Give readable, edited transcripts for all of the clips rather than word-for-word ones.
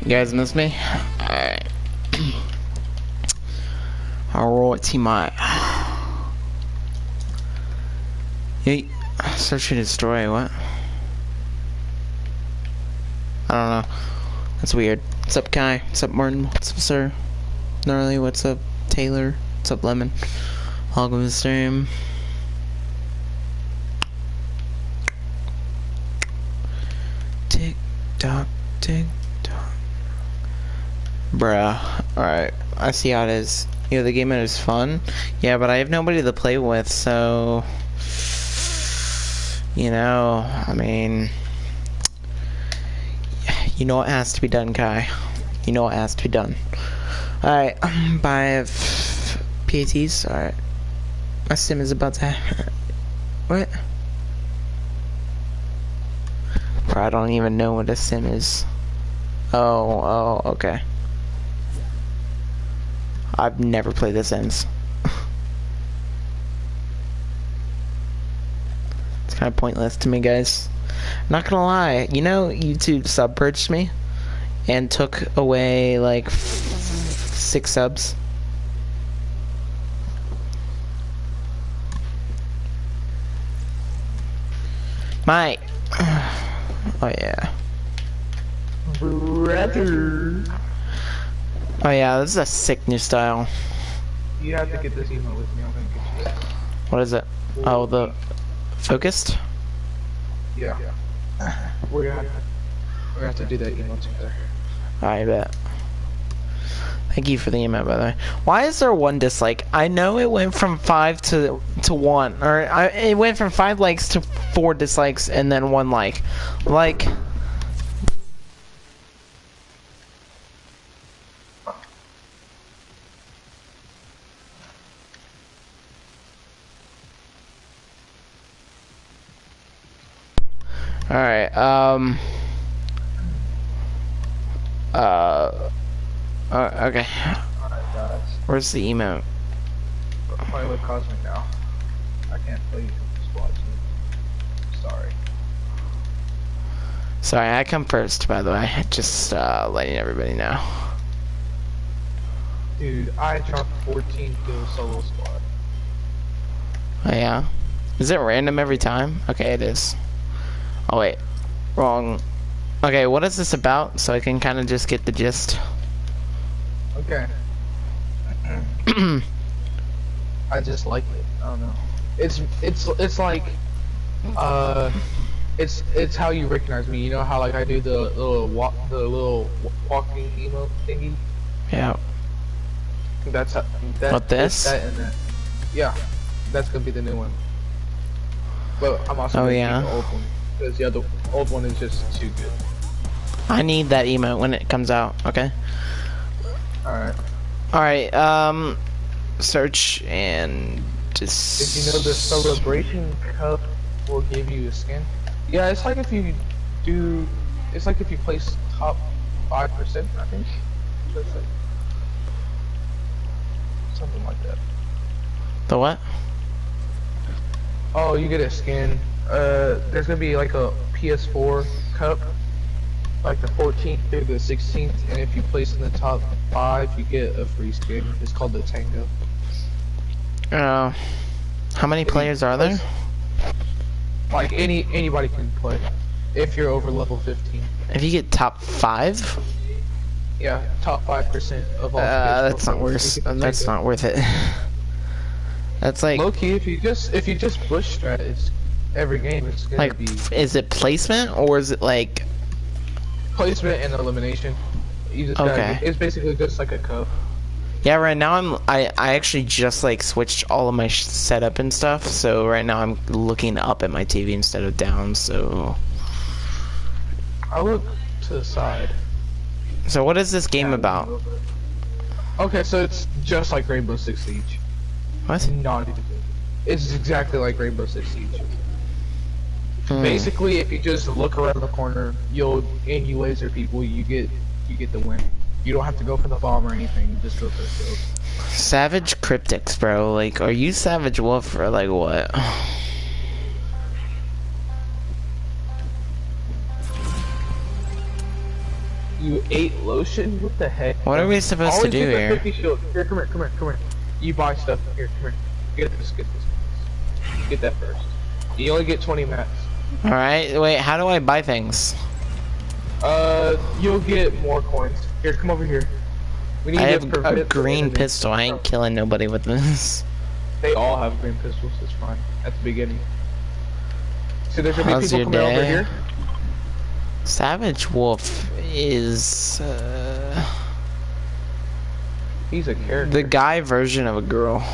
You guys miss me? Alright. Alright, team I. Yeet. Search and destroy, what? I don't know. That's weird. What's up, Kai? What's up, Martin? What's up, sir? Gnarly, what's up, Taylor? What's up, Lemon? Welcome to the stream. Tick tock, tick tock. Bruh. Alright. I see how it is. You know, the game mode is fun. Yeah, but I have nobody to play with, so... You know, I mean... You know what has to be done, Kai. You know what has to be done. Alright, by PATs. Alright. My sim is about to... What? Bro, I don't even know what a sim is. Oh, okay. I've never played The Sims. It's kind of pointless to me, guys. Not gonna lie, you know, YouTube sub-purged me and took away like 6 subs. My oh yeah. Brother. Oh yeah, this is a sick new style. You have to get this email with me. I'm gonna get you this. What is it? Oh, the focused? Yeah. We're gonna have to do that email together. I bet. Thank you for the email, by the way. Why is there 1 dislike? I know it went from 5 to 1, or it went from 5 likes to 4 dislikes, and then 1 like. Like. Alright, okay. Alright, guys. Where's the emote? We're playing with Cosmilk now. I can't play you from the squad team. Sorry. Sorry, I come first, by the way. Just, letting everybody know. Dude, I dropped 14 kill solo squad. Oh, yeah? Is it random every time? Okay, it is. Oh, wait. Wrong. Okay, what is this about? So I can kind of just get the gist. Okay. I just like it. I don't know. It's like it's how you recognize me. You know how like I do the little walking emo thingy. Yeah. That's how. What, this? That and that. Yeah, that's gonna be the new one. But I'm also gonna keep the old one because the other old one is just too good. I need that emote when it comes out. Okay. Alright, search and just... Did you know the celebration cup will give you a skin? Yeah, it's like if you do... It's like if you place top 5%, I think. That's like... Something like that. The what? Oh, you get a skin. There's gonna be like a PS4 cup. Like the 14th through the 16th, and if you place in the top 5, you get a free skin. It's called the Tango. How many players are there? Like anybody can play, if you're over level 15. If you get top 5? Yeah, top 5% of all. That's not worth. That's not worth it. That's like low key. If you just bush strat, it's every game. It's gonna like, be. Is it placement or is it like? Placement and elimination. You just okay. It's basically just like a cup. Yeah, right now I actually just like switched all of my setup and stuff, so right now I'm looking up at my TV instead of down, so... I look to the side. So what is this game about? Okay, so it's just like Rainbow Six Siege. What? Not even. It's exactly like Rainbow Six Siege. Basically, if you just look around the corner, and you laser people, you get the win. You don't have to go for the bomb or anything. You just go for the kills. Savage Cryptics, bro. Like, are you Savage Wolf or like what? You ate lotion? What the heck? What are we supposed to Always do get the here? 50 shield. Here, come here, come here, come here. You buy stuff. Here, come here. Get this, get this. Get that first. You only get 20 mats. Alright, wait, how do I buy things? You'll get more coins. Here, come over here. We need I to have a prevent the green enemy. pistol. I ain't killing nobody with this. They all have green pistols. It's fine. At the beginning. So there's gonna be How's people your coming over day? here. Savage Wolf is He's a character. the guy version of a girl.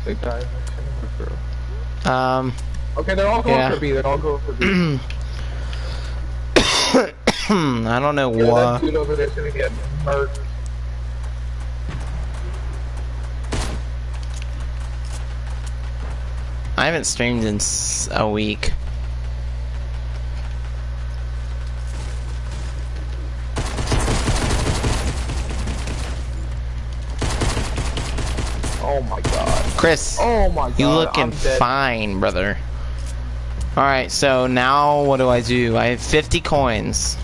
The guy. Okay, they're all going for B. They're all going for B. I don't know Yeah, why. that dude over there's gonna get murked. I haven't streamed in a week. Oh my god. Chris, Oh my god. you looking I'm dead. fine, brother. Alright, so now what do? I have 50 coins.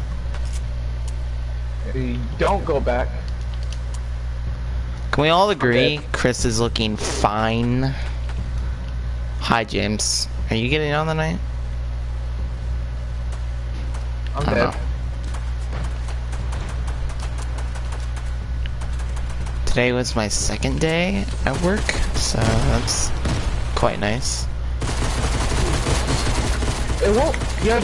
Don't go back. Can we all agree Okay. Chris is looking fine? Hi, James. Are you getting on tonight? I'm I don't dead. know. Today was my second day at work, so that's quite nice. It won't. Yeah,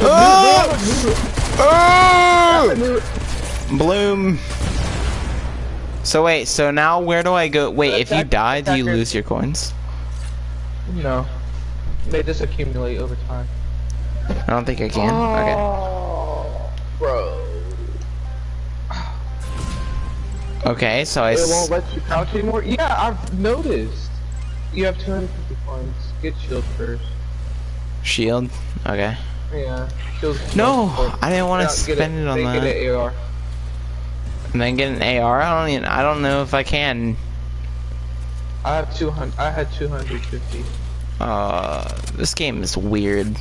Bloom. So wait, so now where do I go? Wait, if you die, do you lose your coins? No. They just accumulate over time. I don't think I can. Okay. Oh, bro. Okay, so It won't let you crouch anymore? Yeah, I've noticed. You have 250 coins. Get shield first. Shield. Okay. Yeah. Shield's No, most important. I didn't want Yeah, to spend it on Get that. an AR. And then get an AR. I don't know if I can. I have 200. I had 250. This game is weird.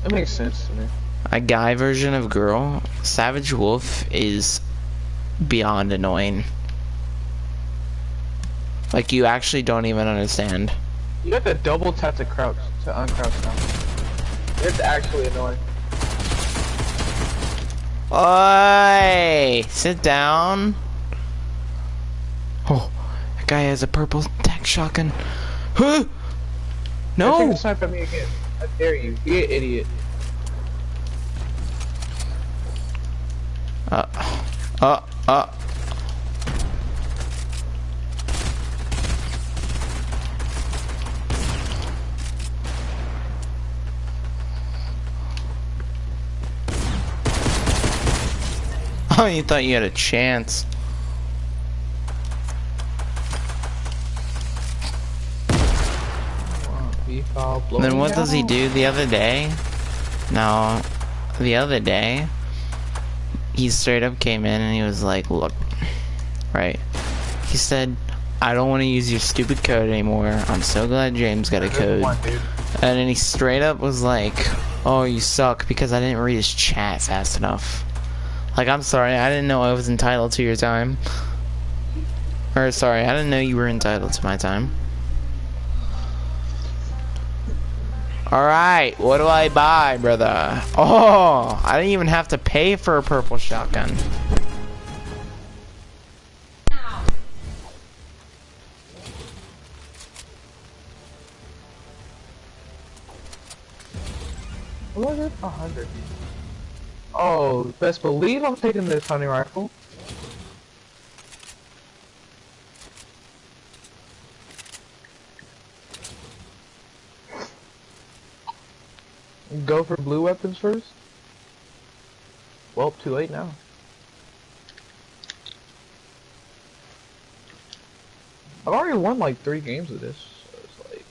It makes sense to me. A guy version of girl. Savage Wolf is beyond annoying. Like, you actually don't even understand. You have to double tap to crouch, to uncrouch now. It's actually annoying. Oi! Sit down. Oh, that guy has a purple tac shotgun. Huh? Don't take No! a snipe at me again. I dare you. Be an idiot. Uh. Oh, you thought you had a chance. And then what does he do the other day? No, the other day, he straight up came in and he was like, look, right? He said, I don't want to use your stupid code anymore. I'm so glad James got a code. And then he straight up was like, oh, you suck because I didn't read his chat fast enough. Like, I'm sorry, I didn't know I was entitled to your time. Or, sorry, I didn't know you were entitled to my time. Alright, what do I buy, brother? Oh, I didn't even have to pay for a purple shotgun. What is 100? Oh, best believe I'm taking this hunting rifle. Go for blue weapons first? Well, too late now. I've already won like 3 games of this, so it's like...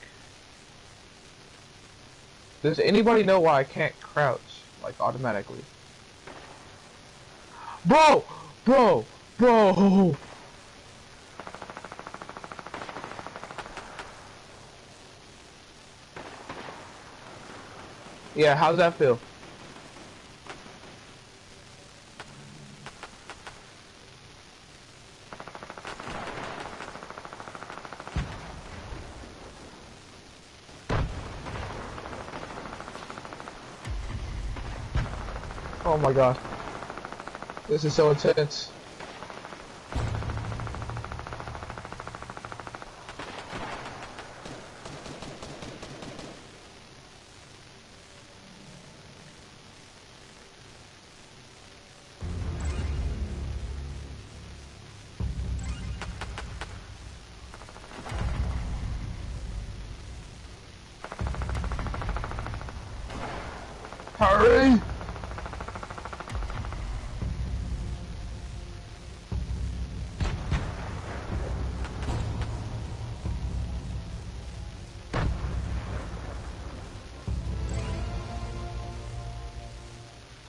Does anybody know why I can't crouch, like, automatically? Bro! Bro! Bro! Yeah, how's that feel? Oh my god. This is so intense. Hurry!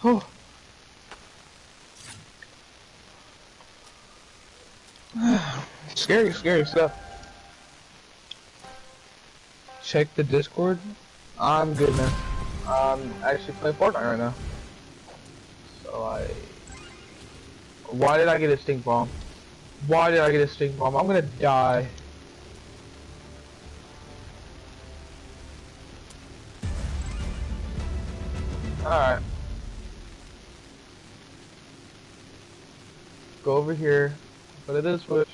Oh. Scary stuff. Check the Discord. I'm good, man. I'm actually playing Fortnite right now. So why did I get a stink bomb? Why did I get a stink bomb? I'm gonna die. Alright. Go over here. Go to this switch.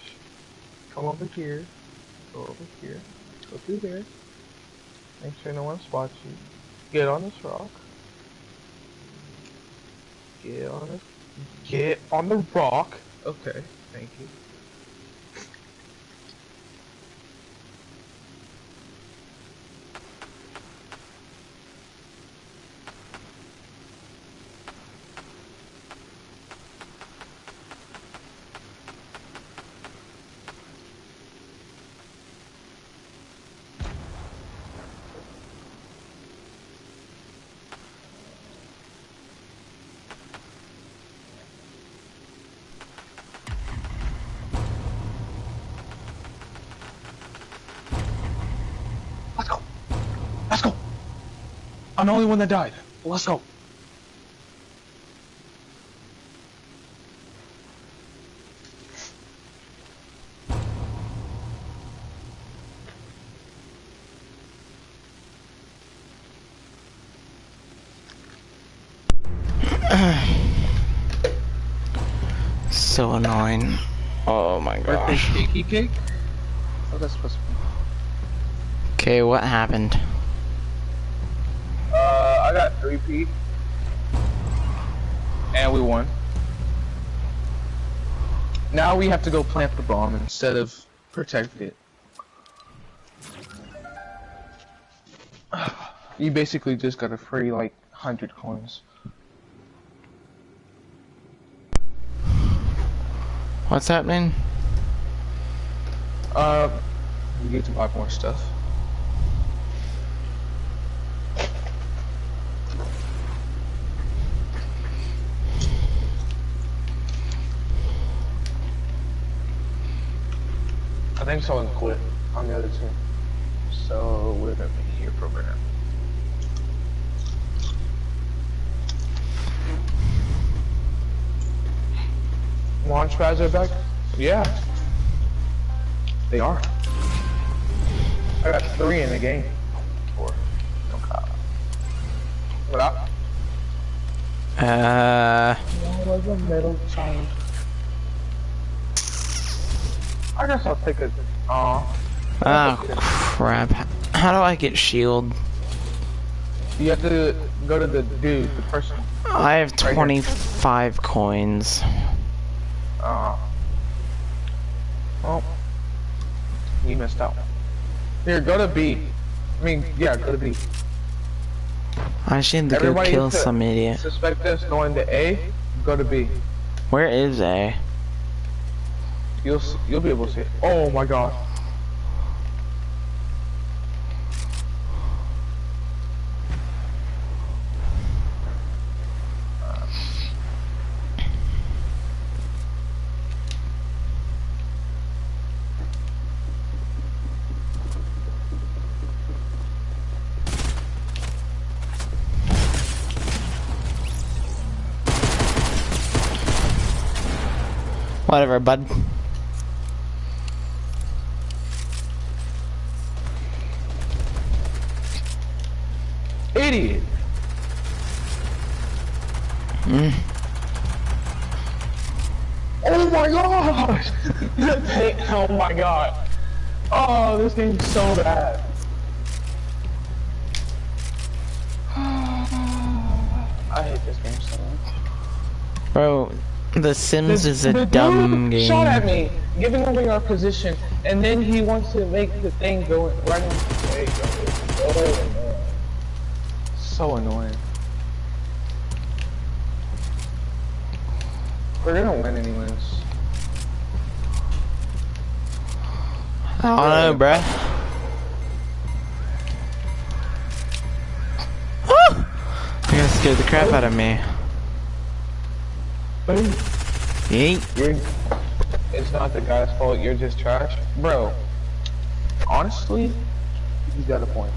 Come over here. Go over here. Go through there. Make sure no one spots you. Get on this rock. Get on the rock. Okay, thank you. Let's go. Let's go. I'm the only one that died. Let's go. So annoying. Oh my Birthday gosh. cake? Oh, that's supposed to be. Okay, what happened? I got 3P. And we won. Now we have to go plant the bomb instead of protect it. You basically just got a free, like, 100 coins. What's happening? You get to buy more stuff. I think someone quit on the other team. So we're gonna be here for a minute. Launch pads are back? Yeah. They are. I got 3 in the game. 4. No cop. What up? I was a middle child. I guess I'll take a. Oh crap. How do I get shield? You have to go to the dude, the person. I have Right 25 coins. Well, you missed out. Here, go to B. I mean, yeah, go to B. I should have to go Everybody kill to some idiot. Suspect us going to A, go to B. Where is A? You'll be able to see it. Oh my god. Whatever, bud. Idiot. gosh. Oh my god. Oh, this game's so bad. I hate this game so much. Bro, The Sims is a dumb game. Shot at me, giving away our position, and then he wants to make the thing go right on the way. Oh, so annoying. We're gonna win anyways. I don't know, bruh. You're gonna scare the crap out of me. Yeet. It's not the guy's fault, you're just trash. Bro, honestly, you got a point.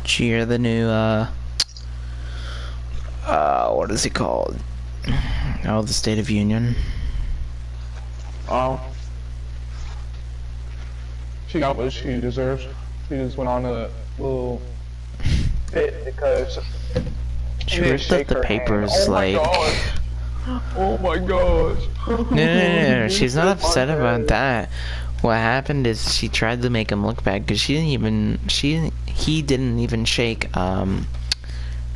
Cheer the new, what is it called? Oh, the State of Union. Oh. She got what she deserves. She just went on a little bit because She ripped up the papers, like... Oh my gosh. No, she's not upset about that. What happened is she tried to make him look bad because he didn't even shake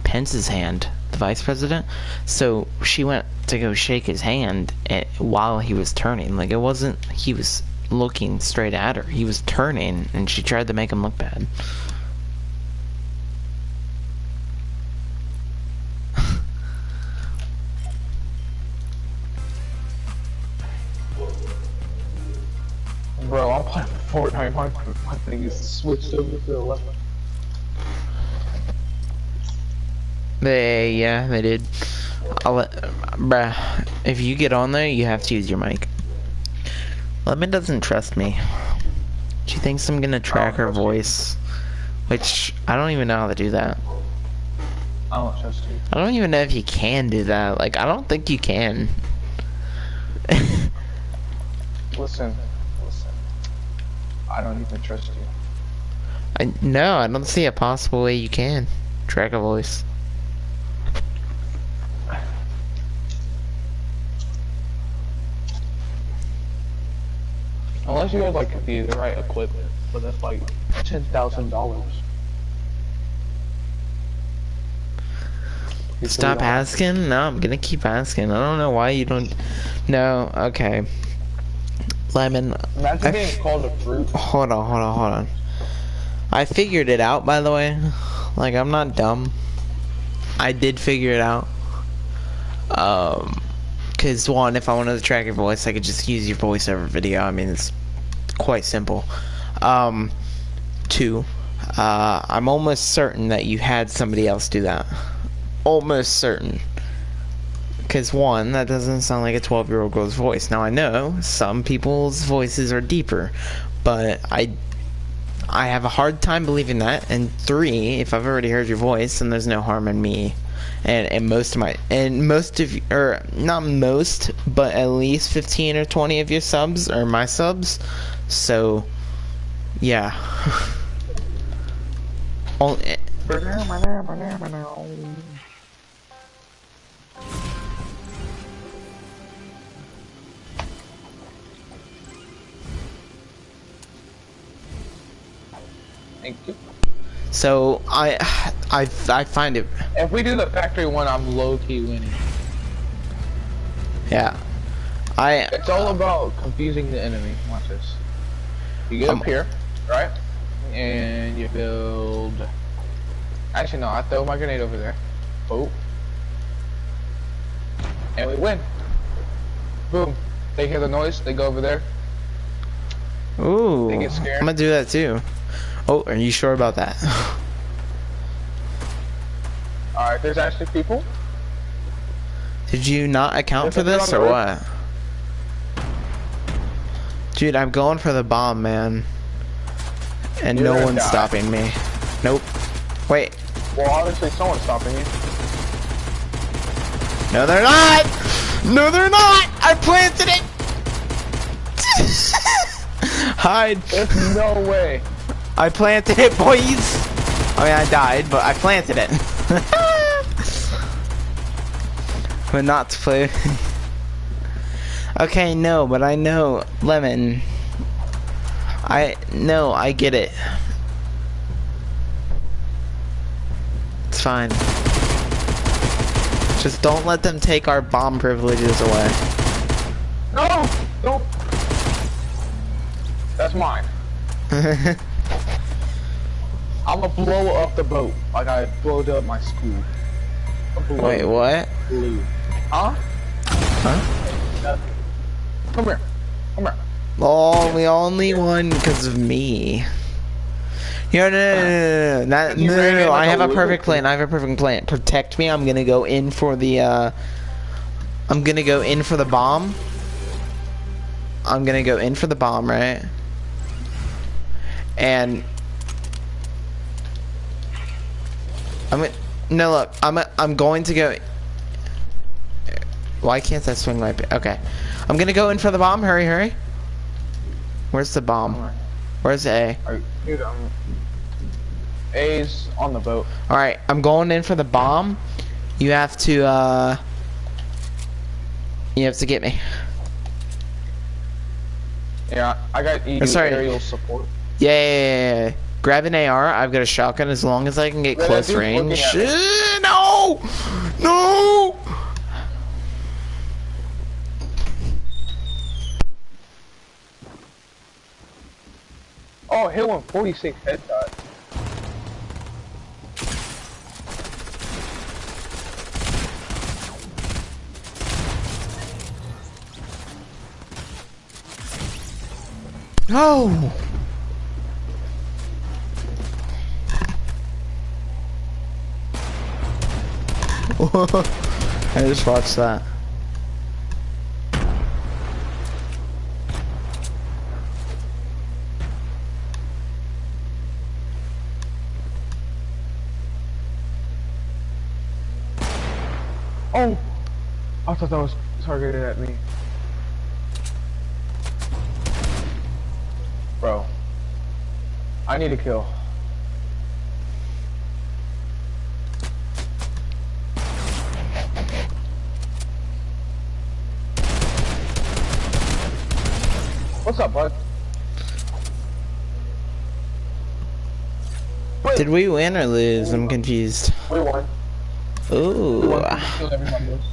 Pence's hand, the vice president. So she went to go shake his hand while he was turning. Like, it wasn't he was looking straight at her. He was turning, and she tried to make him look bad. Bro, I'm playing Fortnite. My thing is switched over to the left. Yeah, they did. Bruh, if you get on there, you have to use your mic. Lemon doesn't trust me. She thinks I'm gonna track her voice, which I don't even know how to do that. I don't trust you. I don't even know if you can do that. Like, I don't think you can. Listen. I don't even trust you. No, I don't see a possible way you can track a voice. Unless you have like the right equipment, but that's like $10,000. Stop asking? No, I'm gonna keep asking. I don't know why you don't... No, okay. Lemon... Imagine being called a fruit. Hold on. I figured it out, by the way. Like, I'm not dumb. I did figure it out. Cause one, if I wanted to track your voice, I could just use your voice over video. I mean, it's quite simple. Two, I'm almost certain that you had somebody else do that. Almost certain. Because one, that doesn't sound like a 12-year-old girl's voice. Now I know some people's voices are deeper, but I have a hard time believing that. And three, if I've already heard your voice, then there's no harm in me. And most of you, or not most, but at least 15 or 20 of your subs are my subs. So, yeah. Thank you. So I find it. If we do the factory one, I'm low-key winning. Yeah. It's all about confusing the enemy. Watch this. You get up here, right? And you build... Actually, no, I throw my grenade over there. Oh. And we win. Boom. They hear the noise, they go over there. Ooh. They get scared. I'm gonna do that too. Oh, are you sure about that? Alright, there's actually people. Did you not account for this or what? Dude, I'm going for the bomb, man. And no one's stopping me. Nope. Wait. Well, obviously someone's stopping you. No, they're not! No, they're not! I planted it! Hide. There's no way. I planted it, boys! I mean, I died, but I planted it. But not to play. Okay, no, but I know, Lemon. I get it. It's fine. Just don't let them take our bomb privileges away. No! Don't! That's mine. I'ma blow up the boat like I blowed up my school. Wait, what? Blue. Huh? Huh? Come here. Come here. Oh, we only won because of me. No. I have a perfect plan. I have a perfect plan. Protect me. I'm gonna go in for the I'm gonna go in for the bomb. I'm gonna go in for the bomb, right? And I'm going to go. Why can't I swing my? Okay, I'm gonna go in for the bomb. Hurry! Where's the bomb? Where's A? Dude, A's on the boat. All right, I'm going in for the bomb. You have to get me. Yeah, I got you aerial support. Yeah. Grab an AR. I've got a shotgun as long as I can get close range. No! No! Oh, hit 146 headshot. No! I just watched that. Oh! I thought that was targeted at me. Bro. I need a kill. What's up, bud? Did we win or lose? I'm confused. We won. Ooh. We won. Killed everybody else.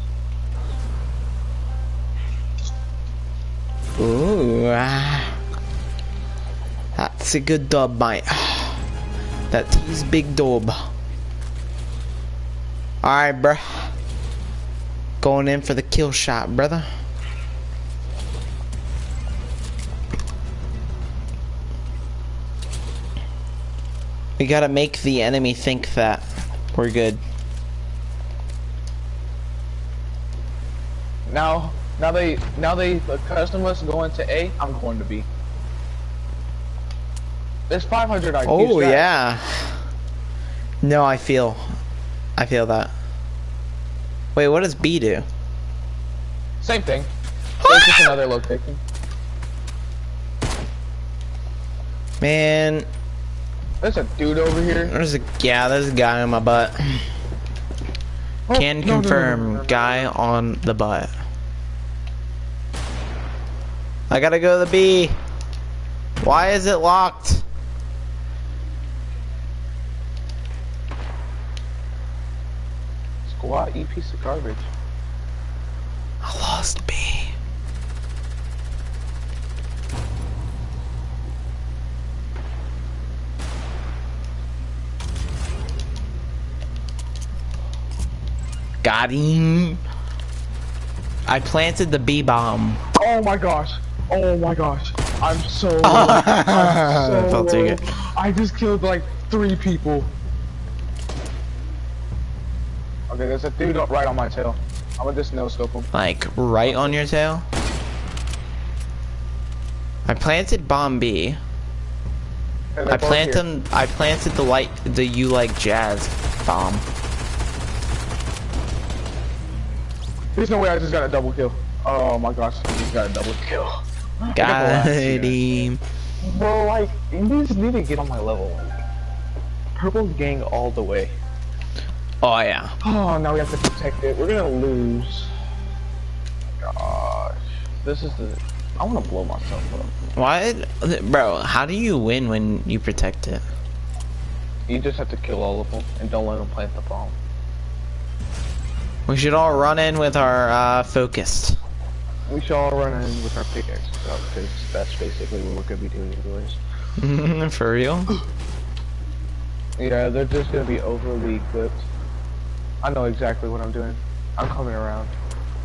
Ooh. That's a good dub, mate. That T's big dub. Alright, bruh. Going in for the kill shot, brother. We gotta make the enemy think that we're good. Now they accustom us going to A. I'm going to B. There's 500 IQ. Oh yeah. No, I feel that. Wait, what does B do? Same thing. So it's just another location. Man, There's a dude over here. there's a guy on my butt. Oh, Can no, confirm, no. guy on the butt. I gotta go to the B. Why is it locked? Squat, you piece of garbage. I lost B. Got him. I planted the B bomb. Oh my gosh. Oh my gosh. I'm so I felt too good. I just killed like 3 people. Okay, there's a dude right on my tail. I'm gonna just no scope him. Like right on your tail. I planted bomb B. Hey, they're both here. I planted the you like jazz bomb. There's no way I just got a double kill. Oh my gosh, I just got a double kill. Got him. Bro, like, you just need to get on my level. Purple gang all the way. Oh yeah. Oh, now we have to protect it. We're gonna lose. Gosh, this is the. I want to blow myself up. What? Bro, how do you win when you protect it? You just have to kill all of them and don't let them plant the bomb. We should all run in with our focused. We should all run in with our pickaxes out because that's basically what we're gonna be doing anyways. For real? Yeah, they're just gonna be overly equipped. I know exactly what I'm doing. I'm coming around.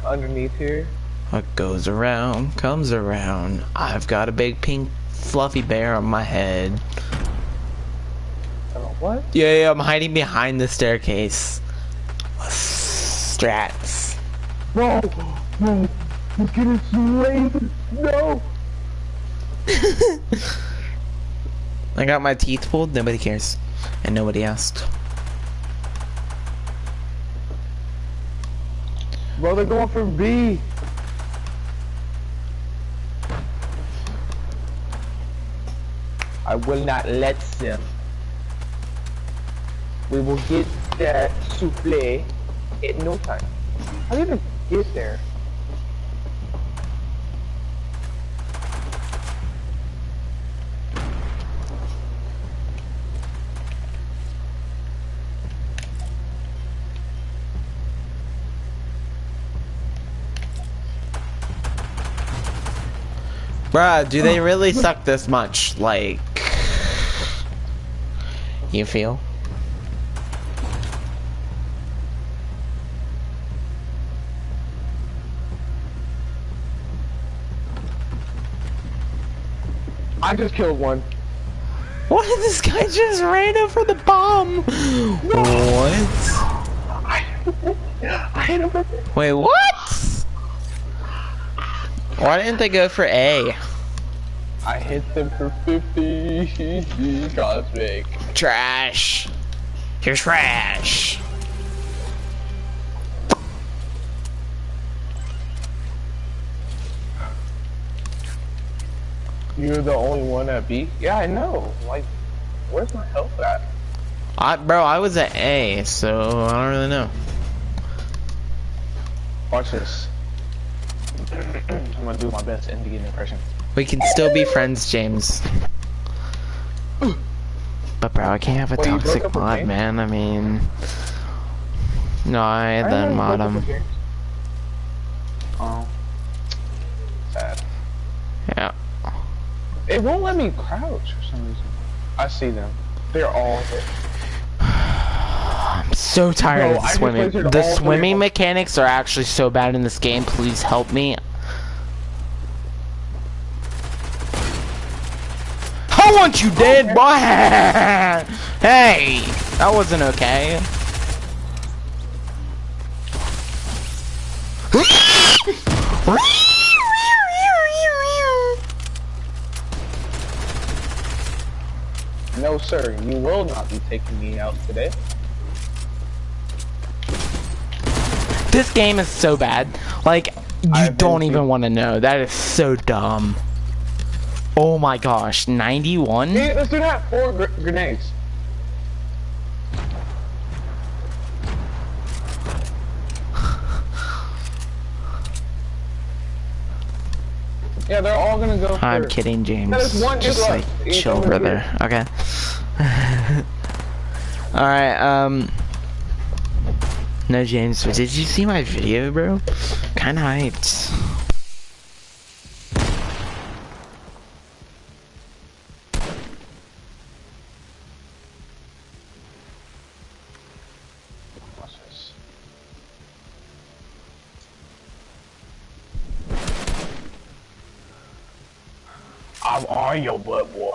Underneath here. What goes around comes around. I've got a big pink fluffy bear on my head. What? Yeah, I'm hiding behind the staircase. Strats. No! No! He's getting slayed! No! I got my teeth pulled, nobody cares. And nobody asked. Bro, they're going for B! I will not let them. We will get that souffle in no time. How do you even get there? Bruh, do they really suck this much? Like, you feel? I just killed one. What? This guy just ran over the bomb. What? I hit him. Wait, what? Why didn't they go for A? I hit them for 50. Cosmilk. Trash. You're trash. You're the only one at B? Yeah, I know. Like, where's my health at? Bro, I was at A, so I don't really know. Watch this. I'm gonna do my best Indian impression. We can still be friends, James. But bro, I can't have a Wait, you broke toxic up with mod, James? man. I mean, no, I then mod him. Oh, sad. Yeah. It won't let me crouch for some reason. I see them. They're all there. I'm so tired Bro, of the I just swimming. wasted The all 3 swimming of them. mechanics are actually so bad in this game. Please help me. I want you dead, boy. Hey, that wasn't okay. No, sir, you will not be taking me out today. This game is so bad. Like, you I've don't been even want to know. That is so dumb. Oh my gosh, 91? Hey, let's do that. 4 grenades. Yeah, they're all gonna go. I'm for... kidding, James. That is one Just dude like left. He's chill, over brother. here. Okay. Alright, no, James, but did you see my video, bro? Kinda hyped. Watch this. I'm on your butt, boy.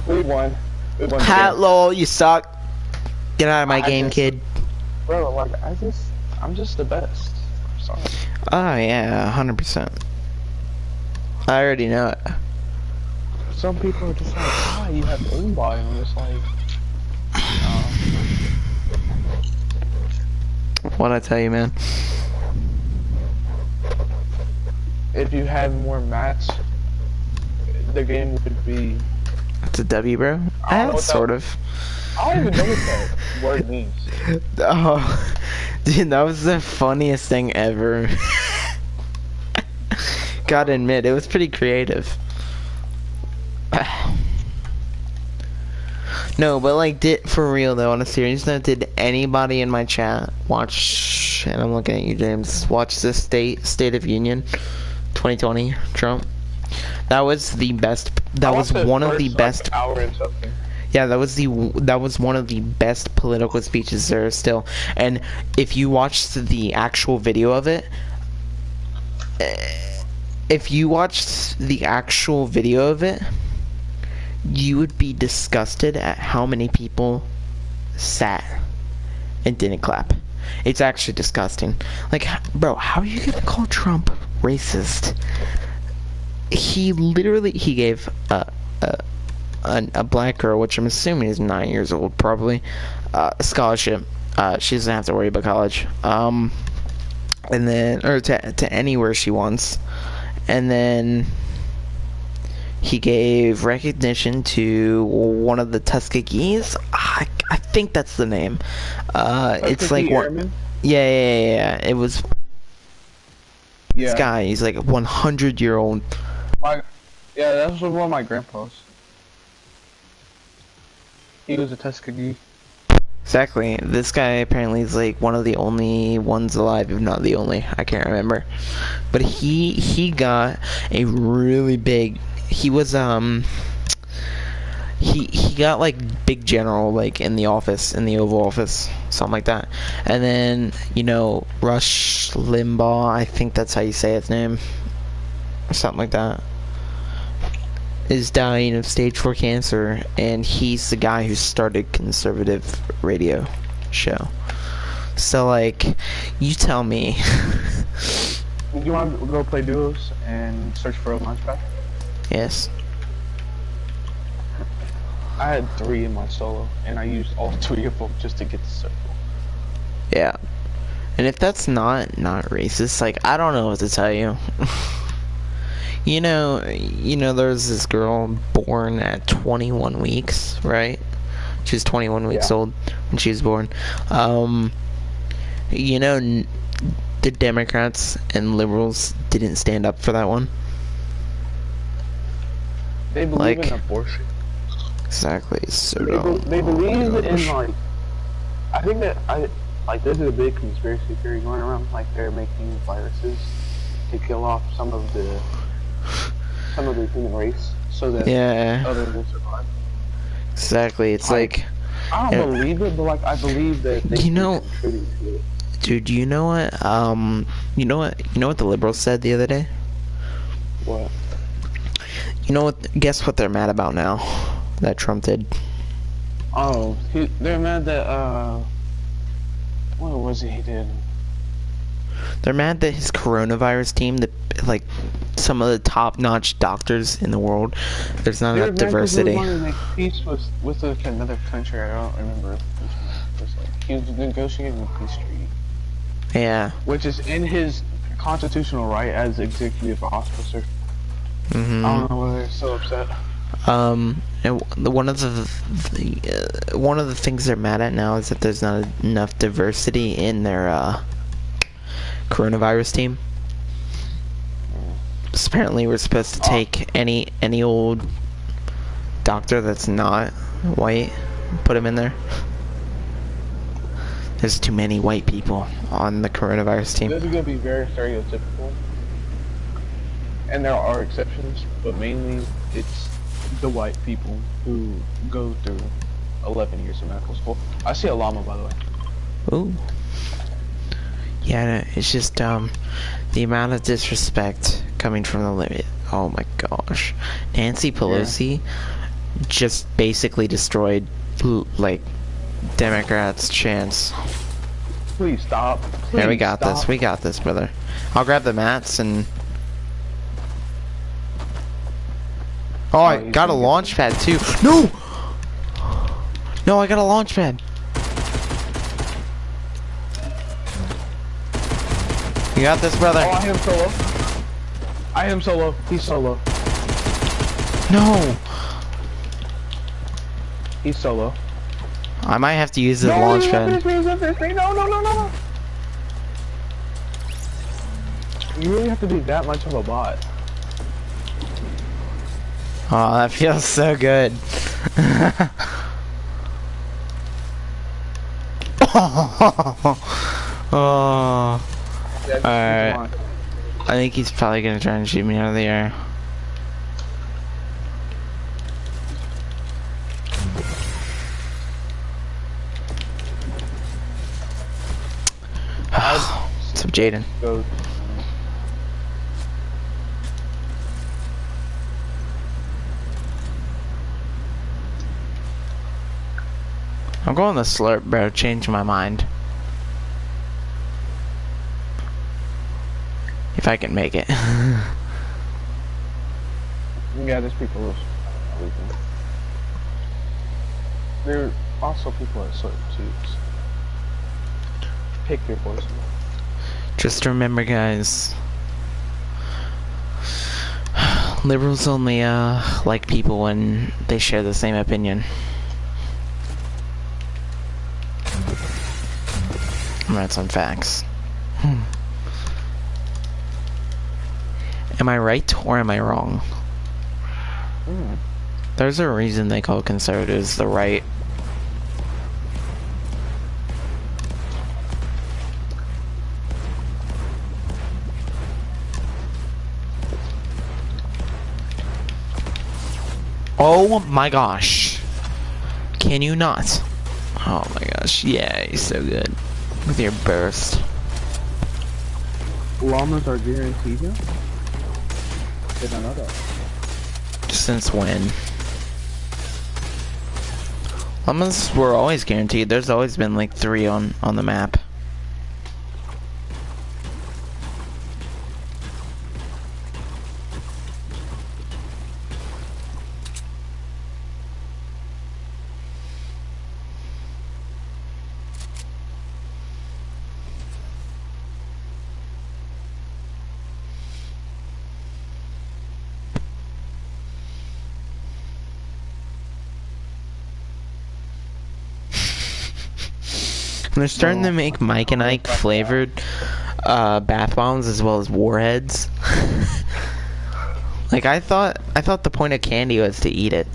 We won. We won. the Hat game. lol, you suck. Get out of my I game, just- kid. Bro, like, I'm just the best. I'm sorry. Oh yeah, 100%. I already know it. Some people are just like, ah, you have aimbot, and I'm just like, What'd I tell you, man? if you had more mats, the game would be. It's a W, bro. I don't know what Sort that, of. I don't even know what that word means. Oh, dude, that was the funniest thing ever. Gotta admit, it was pretty creative. No, but like, for real though, on a serious note, did anybody in my chat watch? And I'm looking at you, James. Watch this State of Union, 2020 Trump. That was the best. That was one of the best. Hour and something. Yeah, that was one of the best political speeches there is still. And if you watched the actual video of it, you would be disgusted at how many people sat and didn't clap. It's actually disgusting. Like, bro, how are you gonna call Trump racist? He gave a black girl, which I'm assuming is 9 years old, probably, a scholarship. She doesn't have to worry about college. And then, or to anywhere she wants. And then he gave recognition to one of the Tuskegees. I think that's the name. It's like one. Yeah. It was. Yeah. This guy, he's like a 100-year-old. Yeah, that was one of my grandpas. He was a Tuskegee. Exactly. This guy apparently is like one of the only ones alive, if not the only. I can't remember. But he got a really big. He was he got like big general, like in the office, in the Oval Office, something like that. And then, you know, Rush Limbaugh, I think that's how you say his name, or something like that, is dying of stage 4 cancer, and he's the guy who started conservative radio show. So like, you tell me. You want to go play duos and search for a launchpad? Yes. I had 3 in my solo, and I used all 3 of them just to get the circle. Yeah. And if that's not racist, like, I don't know what to tell you. You know, there's this girl born at 21 weeks, right? She was 21 weeks old when she was born. You know, the Democrats and liberals didn't stand up for that one. They believe in abortion. Exactly. So they believe in, like, I think that this is a big conspiracy theory going around. Like, they're making viruses to kill off some of the human race so that others will survive. Exactly. It's like I don't believe it, but like I believe that they contribute to it. Dude, you know what? You know what the liberals said the other day? What? You know what? Guess what they're mad about now that Trump did? Oh, they're mad that what was it he did? They're mad that his coronavirus team, like some of the top-notch doctors in the world, there's not enough diversity. He wanted to make peace with like another country. I don't remember. He was negotiating a peace treaty. Yeah. Which is in his constitutional right as executive officer. Mm-hmm. I don't know why they're so upset. And one of the things they're mad at now is that there's not enough diversity in their coronavirus team. So apparently we're supposed to take any old doctor that's not white, put him in there. There's too many white people on the coronavirus team. This is going to be very stereotypical. And there are exceptions, but mainly it's the white people who go through 11 years of medical school. I see a llama, by the way. Ooh. Yeah, it's just the amount of disrespect coming from the limit. Oh my gosh, Nancy Pelosi just basically destroyed like Democrats' chance. Please stop. Please yeah, we got this. We got this, brother. I'll grab the mats and. Oh, I got a launch pad too. No! No, I got a launch pad. You got this, brother. Oh, I am solo. I am solo. He's solo. No! He's solo. I might have to use the No, launch he's pad. gonna finish me. No, no, no, no, no. You really have to be that much of a bot. Oh, that feels so good. Oh. Yeah, Alright. I think he's probably gonna try and shoot me out of the air. What's up, Jaden? Go. I'm going the slurp, bro. Change my mind. If I can make it. Yeah, there's people. There are also people at certain tubes. Pick your poison. Just remember, guys. Liberals only like people when they share the same opinion. That's on facts. Am I right or am I wrong? There's a reason they call conservatives the right. Oh my gosh. Can you not? Oh my gosh. Yeah, he's so good. With your burst. Llamas are guaranteed now? Did I know that? Since when? Llamas were always guaranteed. There's always been like 3 on the map. And they're starting to make Mike and Ike flavored bath bombs as well as warheads. Like I thought the point of candy was to eat it.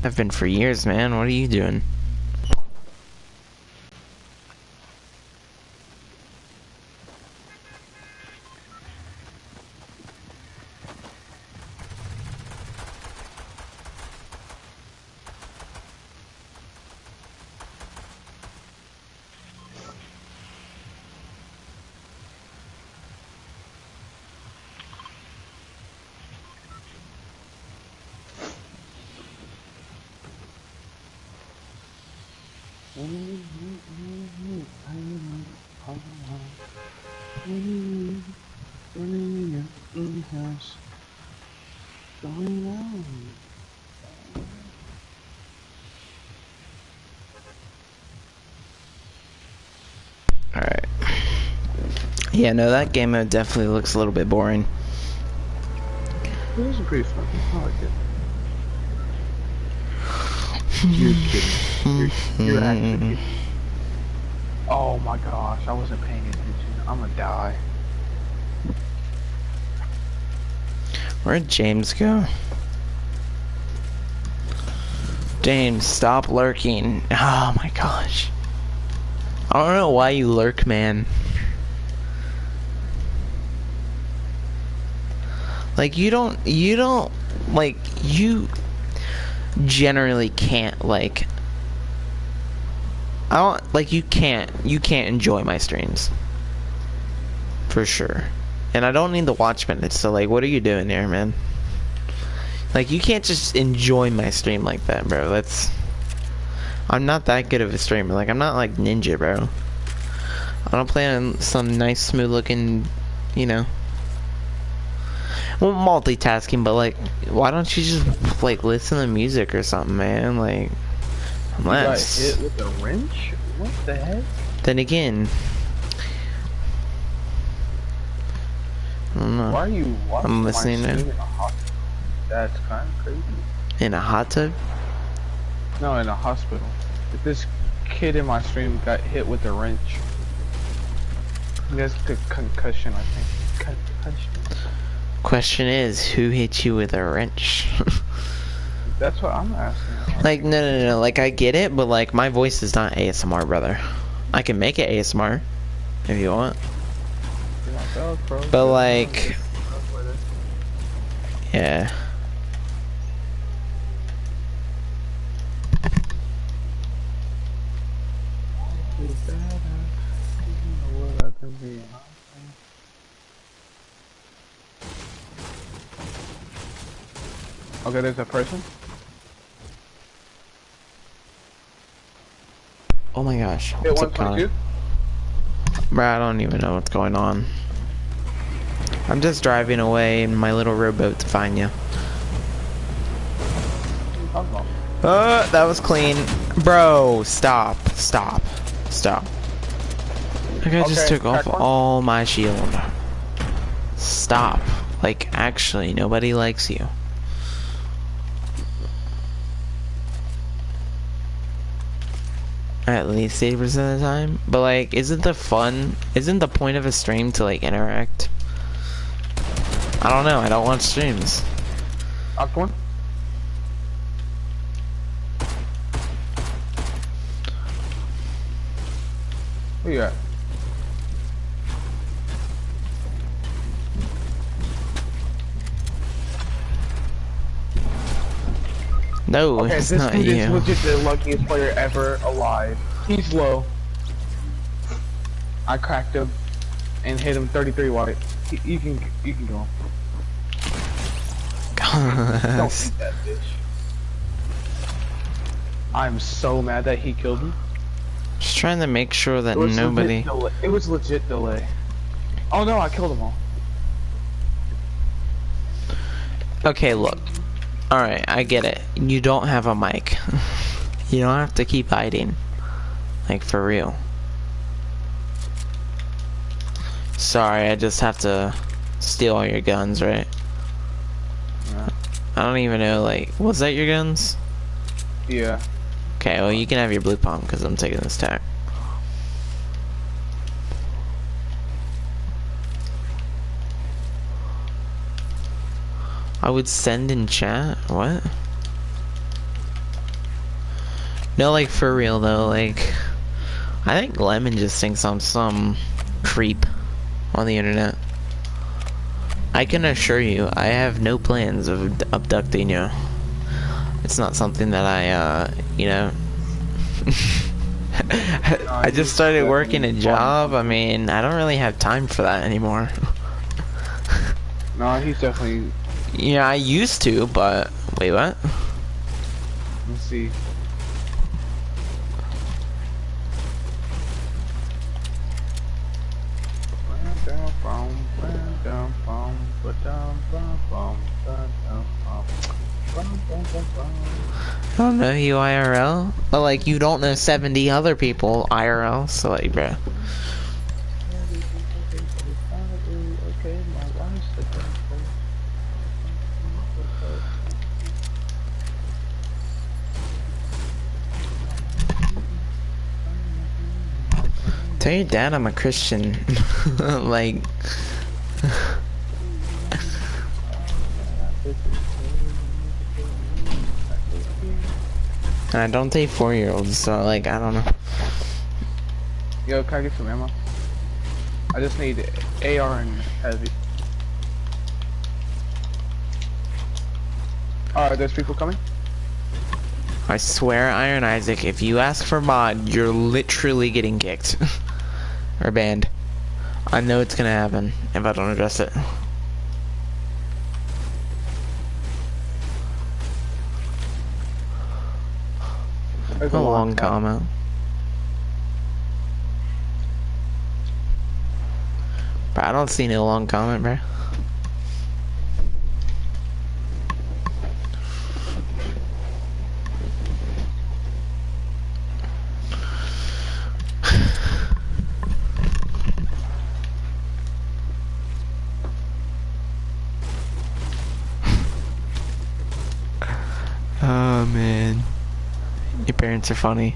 I've been for years, man. What are you doing? Alright. Yeah, no, that game mode definitely looks a little bit boring. It was pretty fun. I like it. You're kidding. You're actually kidding. Oh my gosh, I wasn't paying attention. I'm gonna die. Where'd James go? James, stop lurking. Oh my gosh. I don't know why you lurk, man. Like, you generally can't, like, you can't enjoy my streams. For sure. And I don't need the watch minutes, so, like, what are you doing there, man? Like, you can't just enjoy my stream like that, bro. I'm not that good of a streamer. Like, I'm not like Ninja, bro. I don't play on some nice, smooth-looking, you know. Well, multitasking, but, like, why don't you just, like, listen to music or something, man? Like, unless... You got hit with a wrench? What the heck? Then again... I don't know. Why are you watching? I'm listening now. That's kind of crazy. In a hot tub? No, in a hospital. This kid in my stream got hit with a wrench. He has concussion, I think. Concussion. Question is, who hit you with a wrench? That's what I'm asking. Like, no. Like, I get it, but like, my voice is not ASMR, brother. I can make it ASMR if you want. But like, yeah. Okay, there's a person. Oh my gosh. Hit What's up, Connor? 122. Bruh, I don't even know what's going on. I'm just driving away in my little rowboat to find you. That was clean. Bro, stop. That guy just took off all my shield. Stop. Like, actually, nobody likes you. At least 80% of the time. But like, isn't the point of a stream to like interact? I don't know, I don't watch streams. Up one. Where you at? No, okay, it's this not dude you. is legit the luckiest player ever alive. He's low. I cracked him and hit him 33 white. You can go. Don't eat that bitch. I'm so mad that he killed me. Just trying to make sure that nobody. It was legit delay. Oh no, I killed them all. Okay, look. Alright, I get it. You don't have a mic. You don't have to keep hiding. Like, for real. Sorry, I just have to steal all your guns, right? Yeah. I don't even know, like, was that your guns? Yeah. Okay, well, you can have your blue pump because I'm taking this tack. I would send in chat? What? No, like, for real, though, like, I think Lemon just thinks I'm some creep on the internet. I can assure you, I have no plans of abducting you. It's not something that I, you know... I just started working a job. I mean, I don't really have time for that anymore. No, he's definitely... Yeah, I used to, but... Wait, what? Let's see. I don't know you IRL, but like you don't know 70 other people IRL, so like, bruh. Tell your dad I'm a Christian. Like... And I don't date 4-year-olds, so like, I don't know. Yo, can I get some ammo? I just need AR and heavy. Alright, there's people coming? I swear, Iron Isaac, if you ask for mod, you're literally getting kicked. Or banned. I know it's gonna happen if I don't address it. There's A long comment. Bro, I don't see no long comment, bro. parents are funny.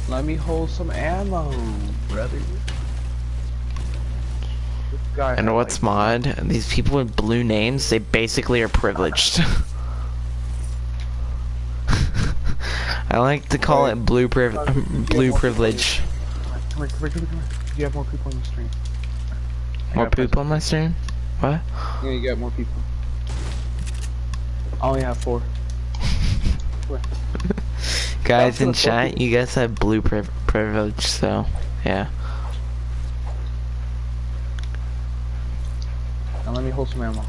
Let me hold some ammo, brother. This guy And had, what's like, mod? These people with blue names, they basically are privileged. I like to call it blue privilege. Come here. You have more people on the stream. More poop on my stream? What? Yeah, you got more people. I only have 4. Guys in chat, you guys have blue privilege, so yeah. Now let me hold some ammo.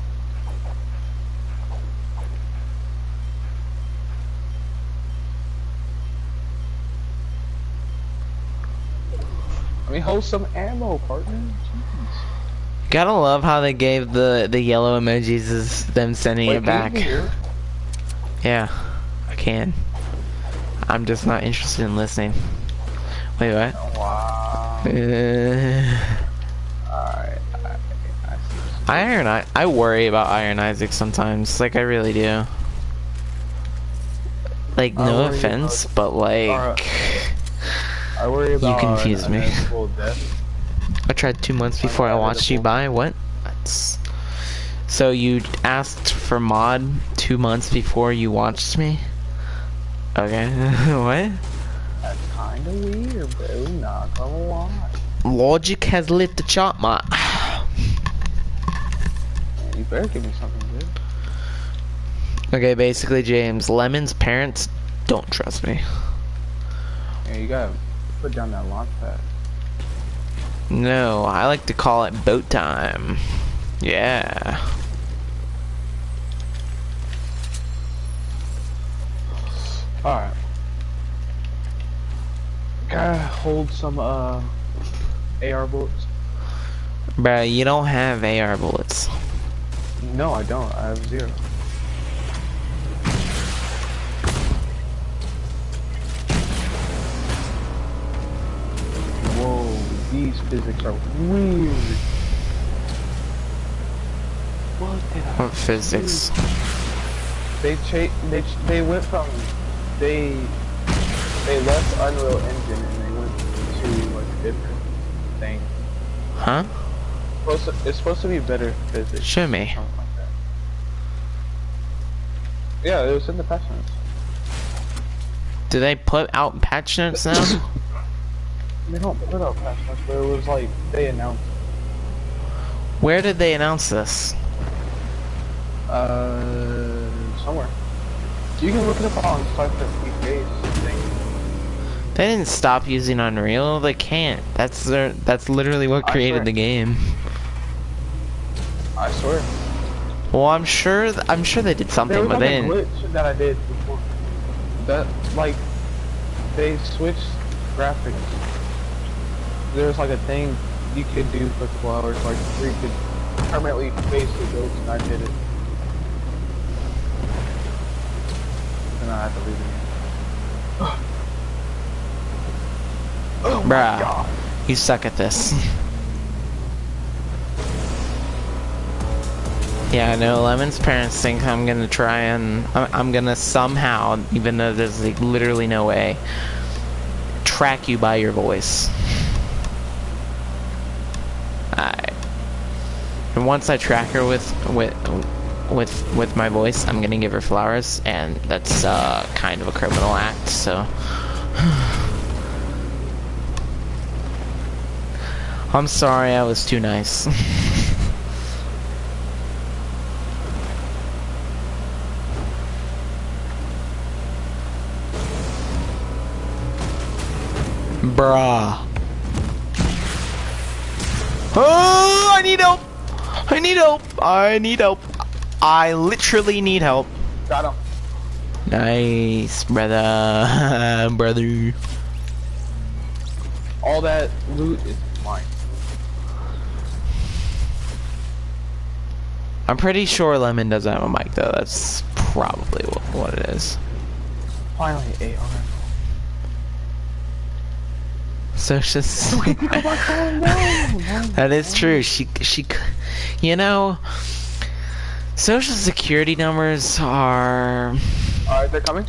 Let me hold some ammo, partner. Jeez. Gotta love how they gave the yellow emojis as them sending it back. Yeah, I can. I'm just not interested in listening. Wait, what? Wow. Alright, I worry about Iron Isaac sometimes. Like, I really do. Like, no offense, but like... I worry about you confuse me. Death. I tried 2 months before I watched you buy. What? That's... So you asked for mod 2 months before you watched me? Okay. What? That's kinda weird, bro. Not gonna lie. Logic has lit the chop, mate. You better give me something good. Okay, basically, James, Lemon's parents don't trust me. Yeah, you gotta put down that launch pad. No, I like to call it boat time. Yeah. Alright. Gotta hold some AR bullets. Bruh, you don't have AR bullets. No, I don't. I have 0. Whoa, these physics are weird. What physics? They went from they left Unreal Engine and they went to like a different thing. Huh? It's supposed to be better physics. Show me. Something like that. Yeah, it was in the patch notes. Do they put out patch notes now? They don't put out patch notes, but it was like they announced. Where did they announce this? Somewhere. You can look it up on Cypher thing. They didn't stop using Unreal. They can't. That's literally what created the game. I swear. Well, I'm sure they did something, but they didn't. There was like a glitch that I did before. That like they switched graphics. There's like a thing you could do for 12 hours, like where you could permanently face the ghost, and I did it. And I had to leave again. Oh my Bruh, God. you suck at this. Yeah, no, Lemon's parents think I'm gonna try and I'm gonna somehow, even though there's like literally no way, track you by your voice. Alright. And once I track her with my voice, I'm gonna give her flowers, and that's kind of a criminal act, so I'm sorry I was too nice. Bruh. Oh, I need help. I need help. I need help. I literally need help. Got him. Nice, brother. Brother. All that loot is mine. I'm pretty sure Lemon doesn't have a mic, though. That's probably what it is. Finally, AR. Social. That is true. She, you know, social security numbers are. Alright, they're coming.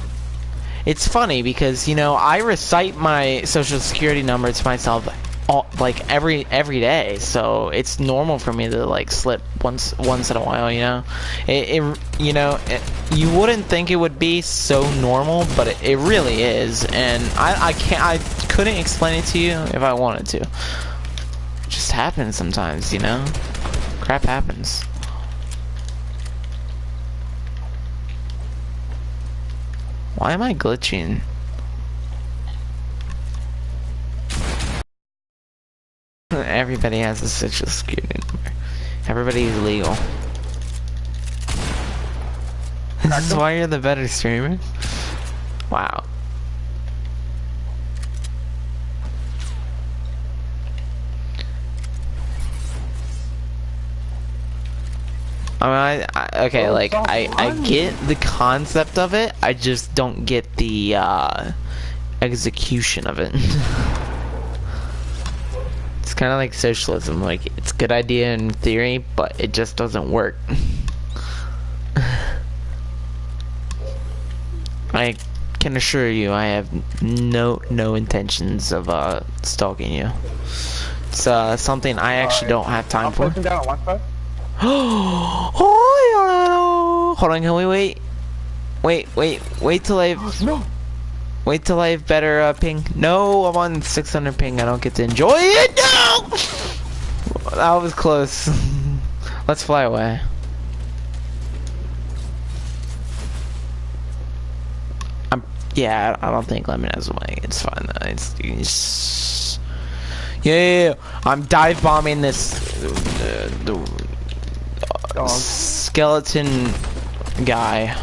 It's funny because, you know, I recite my social security number to myself like every day, so it's normal for me to like slip once in a while, you know. You know, you wouldn't think it would be so normal, but it really is, and I couldn't explain it to you if I wanted to. It just happens sometimes, you know. Crap happens. Why am I glitching? Everybody has a social security number. Everybody's legal. This is why you're the better streamer? Wow. I mean, okay, like, I get the concept of it, I just don't get the, execution of it. It's kind of like socialism, like, it's a good idea in theory, but it just doesn't work. I can assure you, I have no intentions of, stalking you. It's, something I actually don't have time for. Oh, hold on, can we wait? Wait till I've... No! Wait till I have better, ping. No, I'm on 600 ping, I don't get to enjoy it, no! That was close. Let's fly away. Yeah, I don't think Lemon has away. It's fine though. It's yeah. I'm dive bombing this skeleton guy.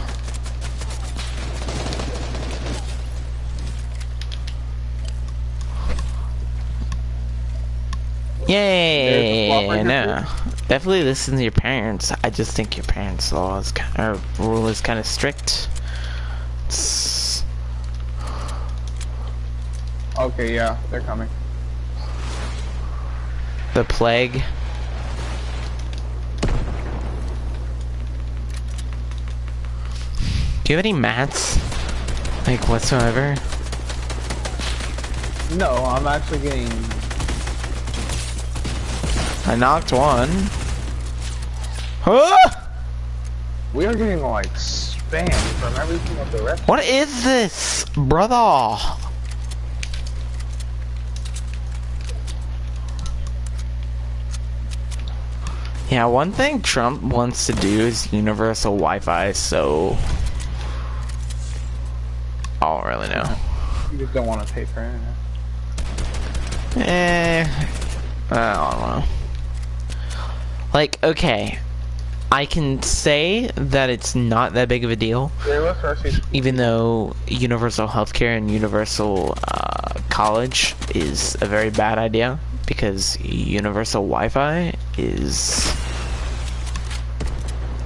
Yay! No, definitely listen to your parents. I just think your parents' laws rule is kind of strict. Okay, yeah, they're coming. The plague. Do you have any mats? Like, whatsoever? No, I'm actually getting... I knocked one. Huh? We are getting, like, spammed from everything of the rest. What is this, brother? Yeah, one thing Trump wants to do is universal Wi-Fi, so... I don't really know. You just don't want to pay for internet. I don't know. Like, okay, I can say that it's not that big of a deal, even though universal healthcare and universal college is a very bad idea, because universal Wi-Fi is...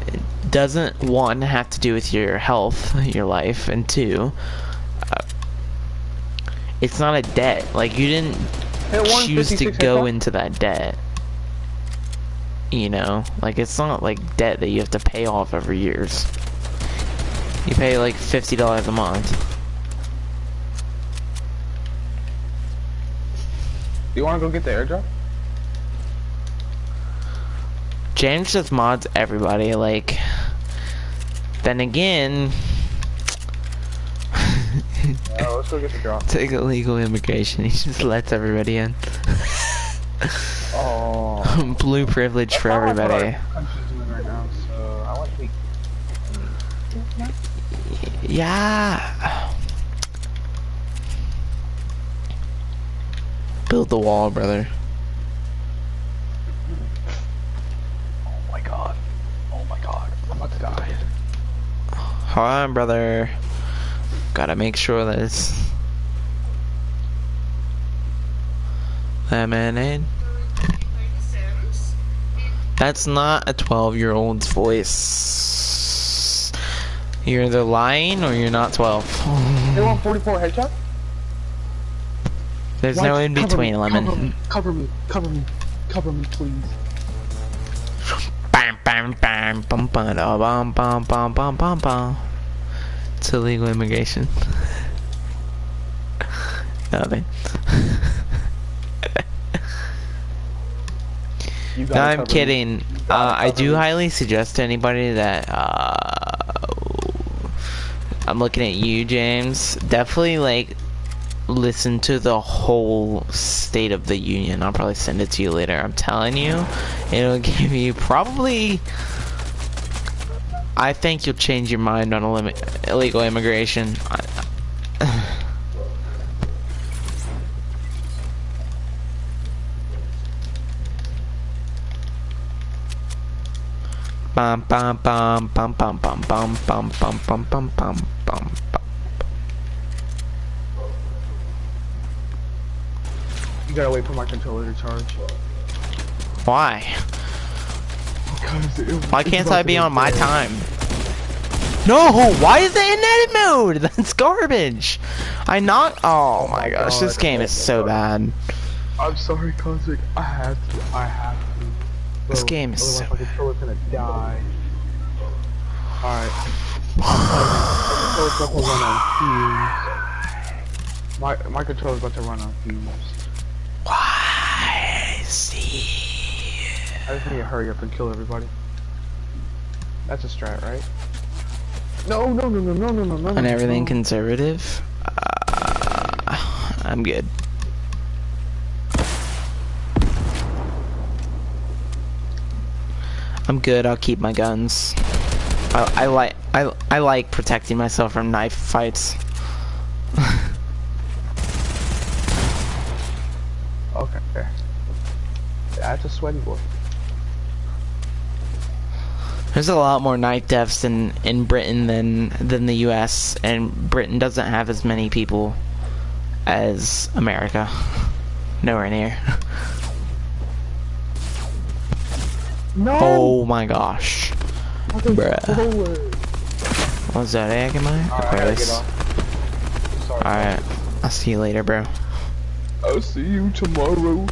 It doesn't, one, have to do with your health, your life, and two, it's not a debt. Like, you didn't choose to go into that debt. You know? Like, it's not like debt that you have to pay off every years. You pay like $50 a month. Do you want to go get the airdrop? James just mods everybody, like... Then again... Yeah, let's go get the drop. Take illegal immigration, he just lets everybody in. Oh. Blue privilege for everybody. Right now, so I want to be... Yeah. Build the wall, brother. Oh my god. Oh my god. I'm about to die. Hold on, brother. Gotta make sure that it's... Lemonade. That's not a 12-year-old's voice. You're either lying or you're not 12. They want 44 headshot? There's no in between, Lemon. Cover me, please. Bam, bam, bam, bum, bum, bum, bum, bum, bum, bum, bum. It's illegal immigration. Nothing. No, I'm kidding. I do highly suggest to anybody that I'm looking at you, James. Definitely like listen to the whole State of the Union. I'll probably send it to you later. I'm telling you, it'll give you probably. I think you'll change your mind on illegal immigration. Bum bum bum bum bum bum bum bum bum bum bum bum bum. You gotta wait for my controller to charge. Why? Why can't I be on my time? No! Why is it in edit mode? That's garbage. Oh my gosh, this game is so bad. I'm sorry, Cosmilk. I have to. Bro, This game is so my controller's gonna die. Alright. My controller's about to run on fumes. My controller's about to run on fumes. Why? See. I just need to hurry up and kill everybody. That's a strat, right? No. On everything conservative? I'm good. I'm good. I'll keep my guns. I like protecting myself from knife fights. Okay. That's a sweaty boy. There's a lot more knife deaths in Britain than the US, and Britain doesn't have as many people as America. Nowhere near. No! Oh my gosh. Bruh. Was that egg in my? Alright. I'll see you later, bro. I'll see you tomorrow.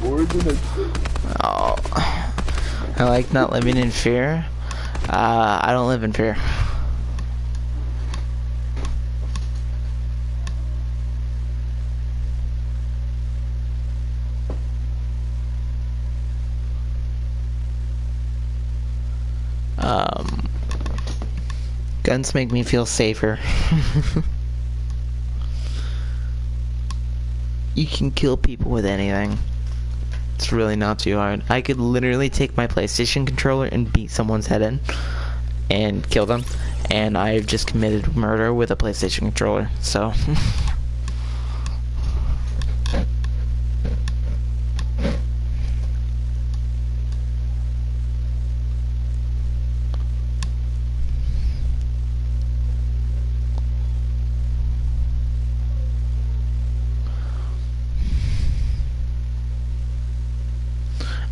Or the next day. Oh. I like not living in fear. I don't live in fear. Guns make me feel safer. You can kill people with anything. It's really not too hard. I could literally take my PlayStation controller and beat someone's head in and kill them, and I've just committed murder with a PlayStation controller, so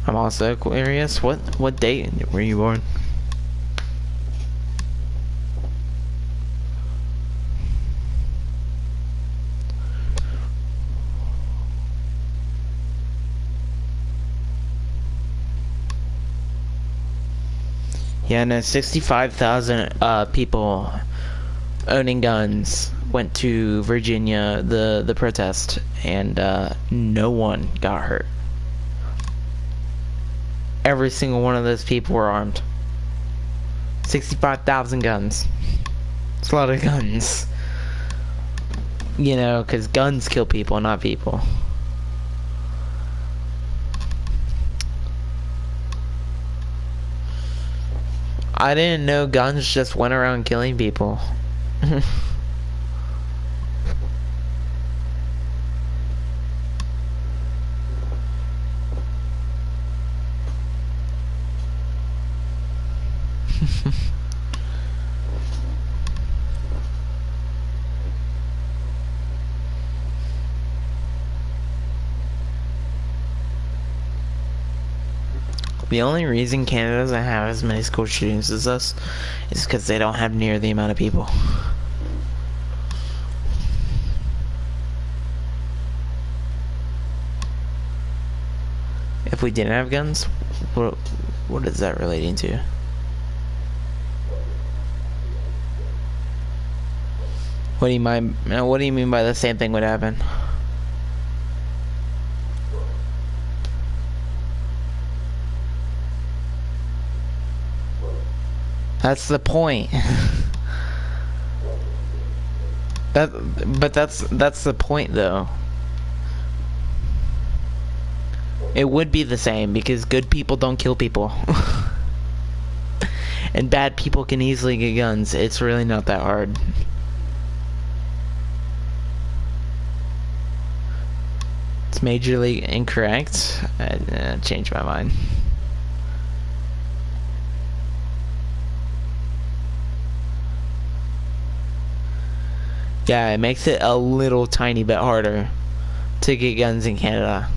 I'm also Aquarius. What date were you born? Yeah, no, 65,000 people owning guns went to Virginia, the protest, and no one got hurt. Every single one of those people were armed. 65,000 guns. It's a lot of guns. You know, because guns kill people, not people. I didn't know guns just went around killing people. The only reason Canada doesn't have as many school shootings as us is because they don't have near the amount of people. If we didn't have guns, what is that relating to? What do you mind? What do you mean by the same thing would happen? That's the point. But that's the point, though. It would be the same because good people don't kill people, and bad people can easily get guns. It's really not that hard. It's majorly incorrect. I changed my mind. Yeah, it makes it a little tiny bit harder to get guns in Canada,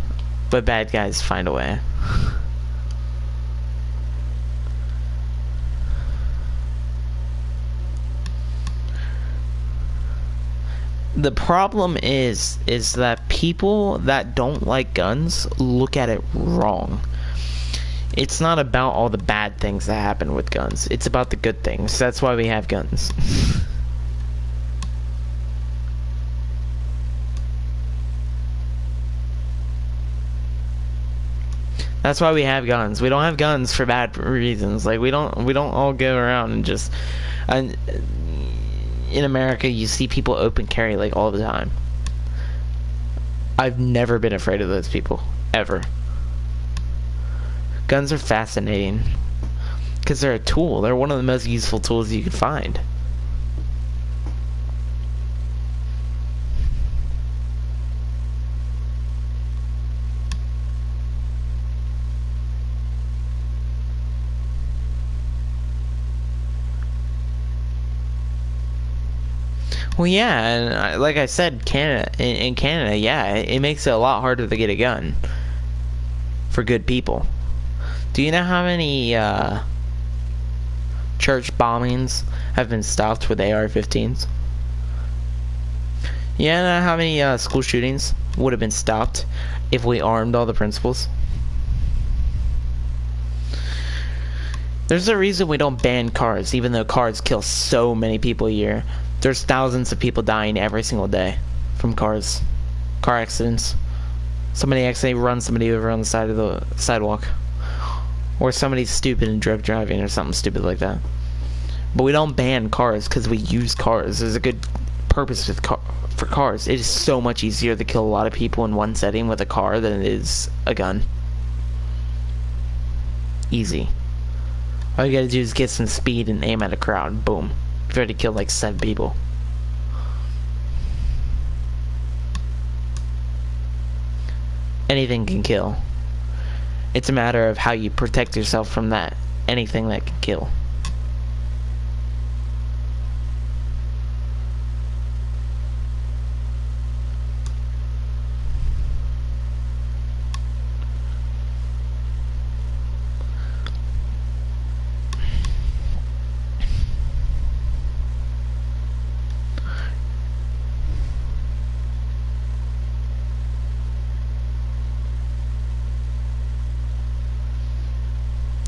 but bad guys find a way. The problem is that people that don't like guns look at it wrong. It's not about all the bad things that happen with guns. It's about the good things. That's why we have guns. That's why we have guns. We don't have guns for bad reasons. Like we don't all go around and just in America you see people open carry like all the time. I've never been afraid of those people ever. Guns are fascinating because they're a tool. They're one of the most useful tools you can find. Well, yeah, and like I said, in Canada, yeah, it makes it a lot harder to get a gun for good people. Do you know how many church bombings have been stopped with AR-15s? You know how many school shootings would have been stopped if we armed all the principals? There's a reason we don't ban cars, even though cars kill so many people a year. There's thousands of people dying every single day from car accidents. Somebody accidentally runs somebody over on the side of the sidewalk, or somebody's stupid and drunk driving, or something stupid like that. But we don't ban cars because we use cars. There's a good purpose for cars. It is so much easier to kill a lot of people in one setting with a car than it is a gun. Easy. All you gotta do is get some speed and aim at a crowd. Boom. You've already killed like 7 people. Anything can kill. It's a matter of how you protect yourself from that. Anything that can kill.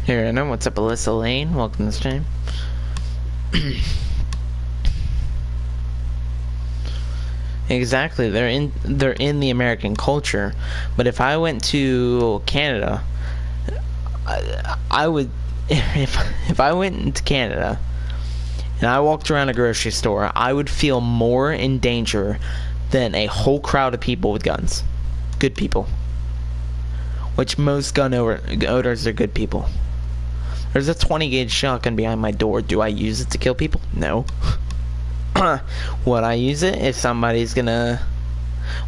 Here, I know. What's up, Alyssa Lane? Welcome to the stream. Exactly, they're in the American culture. But if I went to Canada, I would if I went into Canada and I walked around a grocery store, I would feel more in danger than a whole crowd of people with guns. Good people. Which most gun owners are good people. There's a 20 gauge shotgun behind my door. Do I use it to kill people? No. Would I use it if somebody's gonna...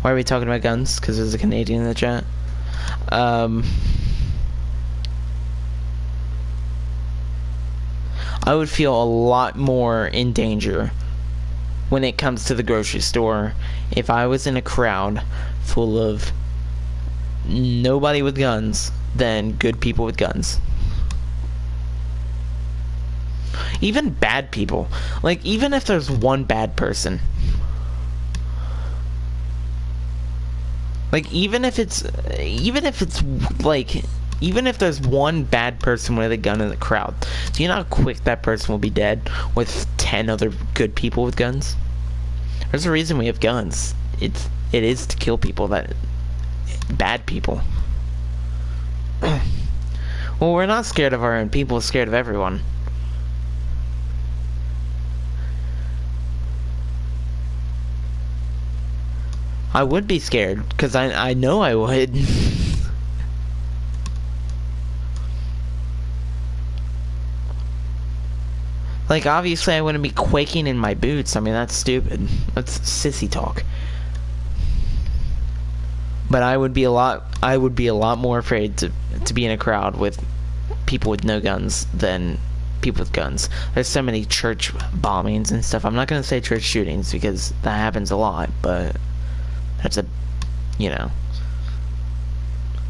Why are we talking about guns? Because there's a Canadian in the chat. I would feel a lot more in danger when it comes to the grocery store if I was in a crowd full of nobody with guns than good people with guns. Even bad people. Like, even if there's one bad person, Like, even if it's like, even if there's one bad person with a gun in the crowd, do you know how quick that person will be dead with 10 other good people with guns? There's a reason we have guns. It is to kill people, that bad people. Well, we're not scared of our own people, we're scared of everyone. I would be scared, because I know I would. Like, obviously I wouldn't be quaking in my boots. I mean, that's stupid. That's sissy talk. But I would be a lot more afraid to be in a crowd with people with no guns than people with guns. There's so many church bombings and stuff. I'm not going to say church shootings because that happens a lot, but that's a, you know,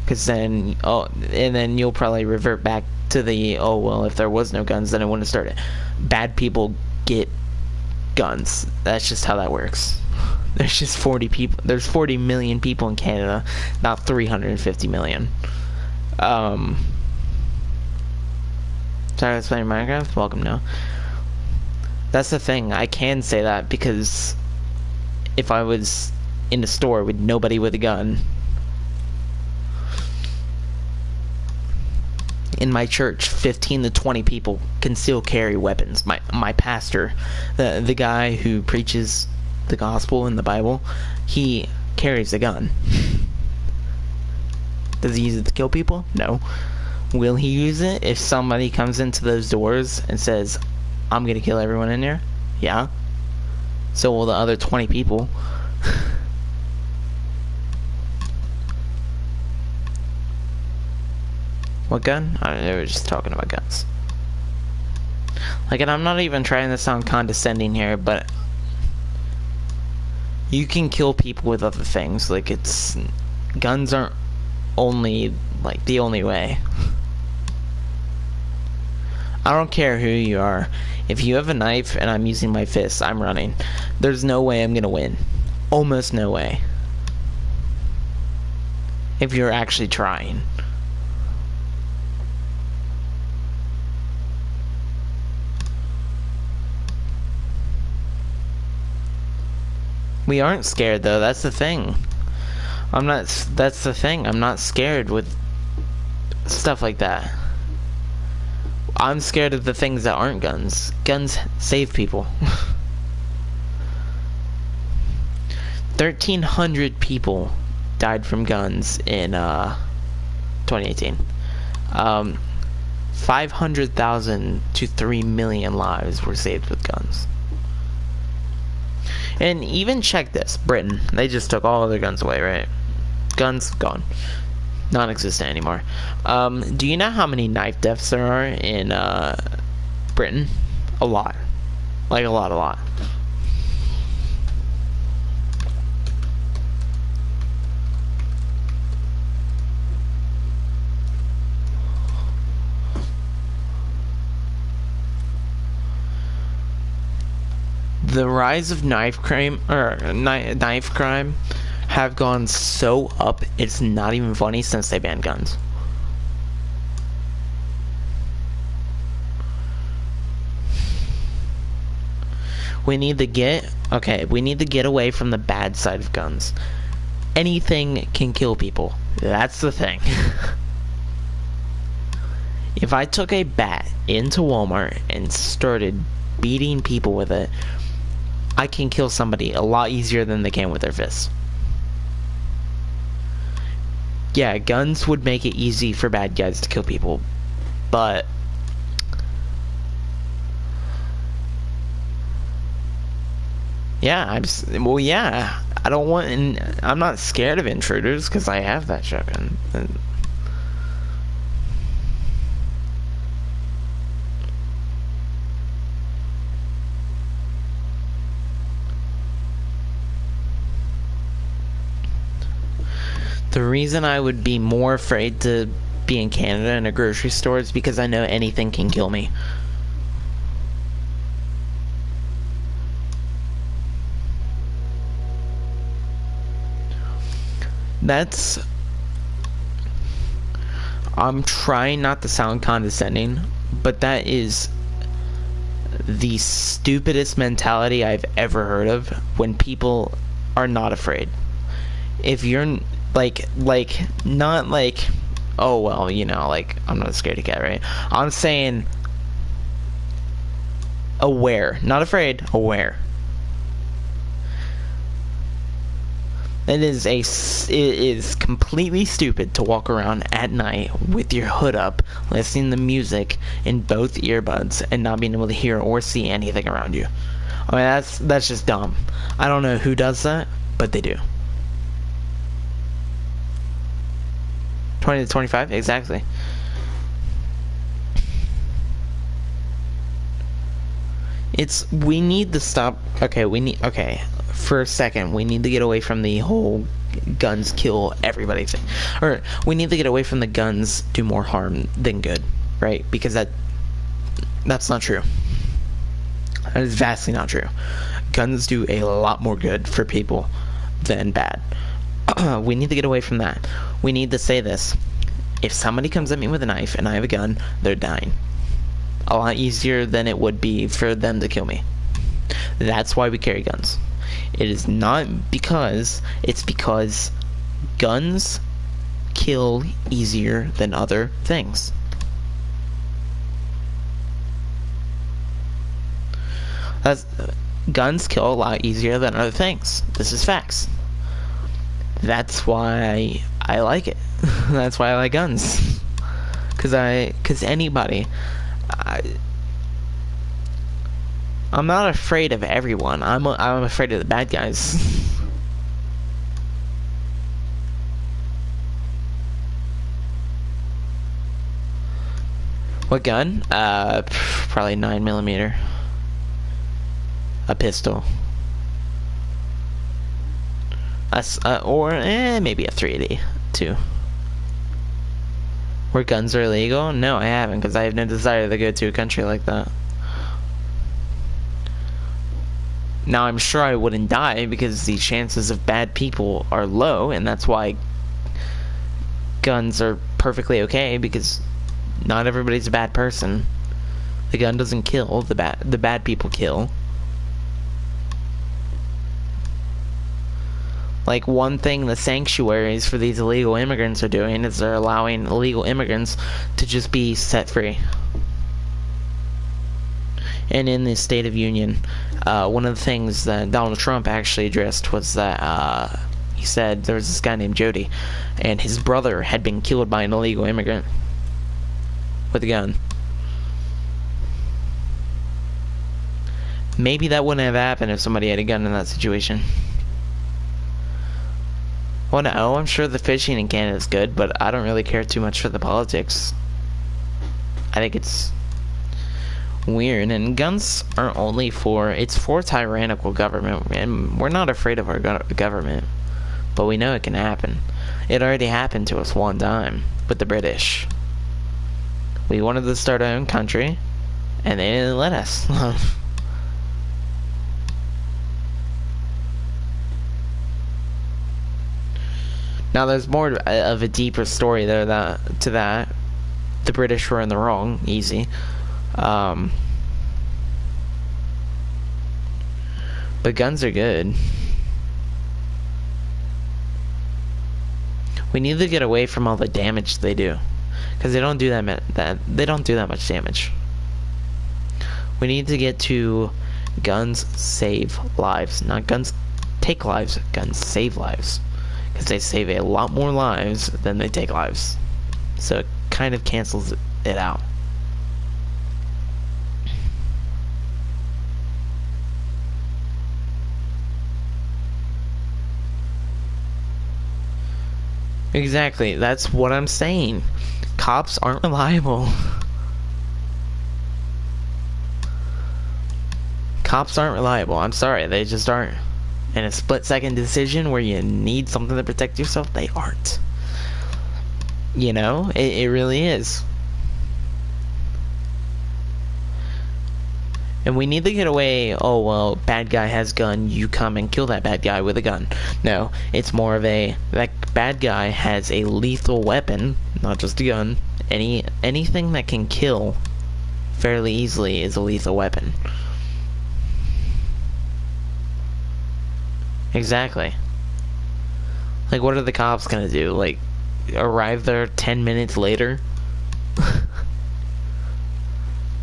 because then, and then you'll probably revert back to the, oh, well, if there was no guns, then it wouldn't have started. Bad people get guns. That's just how that works. There's just 40 people. There's 40 million people in Canada, not 350 million. Sorry, let's play Minecraft. Welcome, no. That's the thing. I can say that because if I was in a store with nobody with a gun, in my church, 15 to 20 people can still carry weapons. My pastor, the guy who preaches the gospel in the Bible, he carries a gun. Does he use it to kill people? No. Will he use it if somebody comes into those doors and says, I'm gonna kill everyone in there? Yeah. So will the other 20 people. What gun? They were just talking about guns. Like, and I'm not even trying to sound condescending here, but you can kill people with other things. Like, guns aren't only, like, the only way. I don't care who you are. If you have a knife and I'm using my fists, I'm running. There's no way I'm gonna win. Almost no way. If you're actually trying. We aren't scared, though. That's the thing. That's the thing. I'm not scared with stuff like that. I'm scared of the things that aren't guns. Guns save people. 1,300 people died from guns in 2018. 500,000 to 3 million lives were saved with guns. And even check this, Britain, they just took all of their guns away, right? Guns, gone. Non-existent anymore. Do you know how many knife deaths there are in Britain? A lot. Like, a lot. The rise of knife crime have gone so up, it's not even funny since they banned guns. We need to get away from the bad side of guns. Anything can kill people. That's the thing. If I took a bat into Walmart and started beating people with it, I can kill somebody a lot easier than they can with their fists. Yeah, guns would make it easy for bad guys to kill people, but yeah, I don't want, and I'm not scared of intruders because I have that shotgun. The reason I would be more afraid to be in Canada in a grocery store is because I know anything can kill me. That's... I'm trying not to sound condescending, but that is the stupidest mentality I've ever heard of when people are not afraid. If you're like not like, oh well, you know, like I'm not a scaredy cat, right? I'm saying aware, not afraid, aware. It is completely stupid to walk around at night with your hood up, listening to music in both earbuds and not being able to hear or see anything around you. I mean, that's just dumb. I don't know who does that, but they do. 20 to 25, exactly. We need to stop. Okay, for a second, we need to get away from the whole guns kill everybody thing. Or, we need to get away from the guns do more harm than good, right? Because that's not true. That is vastly not true. Guns do a lot more good for people than bad. We need to get away from that. We need to say this. If somebody comes at me with a knife and I have a gun, they're dying. A lot easier than it would be for them to kill me. That's why we carry guns. It is not because... It's because guns kill easier than other things. Guns kill a lot easier than other things. This is facts. That's why I like it. That's why I like guns. Cause anybody, I'm not afraid of everyone. I'm afraid of the bad guys. What gun? Probably 9mm. A pistol. Or maybe a 380 too. Where guns are illegal? No, I haven't, because I have no desire to go to a country like that. Now, I'm sure I wouldn't die because the chances of bad people are low, and that's why guns are perfectly okay, because not everybody's a bad person. The gun doesn't kill, the bad people kill. Like, one thing the sanctuaries for these illegal immigrants are doing is they're allowing illegal immigrants to just be set free. And in the State of Union, one of the things that Donald Trump actually addressed was that he said there was this guy named Jody, and his brother had been killed by an illegal immigrant with a gun. Maybe that wouldn't have happened if somebody had a gun in that situation. Well, no, I'm sure the fishing in Canada is good, but I don't really care too much for the politics. I think it's weird, and guns are only it's for tyrannical government, and we're not afraid of our government, but we know it can happen. It already happened to us one time with the British. We wanted to start our own country, and they didn't let us. Now, there's more of a deeper story there to that. The British were in the wrong, easy. But guns are good. We need to get away from all the damage they do, because they don't do they don't do that much damage. We need to get to guns save lives, not guns take lives. Guns save lives. Because they save a lot more lives than they take lives. So it kind of cancels it out. Exactly, that's what I'm saying. Cops aren't reliable. Cops aren't reliable. I'm sorry, they just aren't. In a split-second decision where you need something to protect yourself, they aren't. You know, it really is. And we need to get away, oh, well, bad guy has gun, you come and kill that bad guy with a gun. No, it's more of a, that bad guy has a lethal weapon, not just a gun. Anything that can kill fairly easily is a lethal weapon. Exactly. Like, what are the cops gonna do? Like, arrive there 10 minutes later?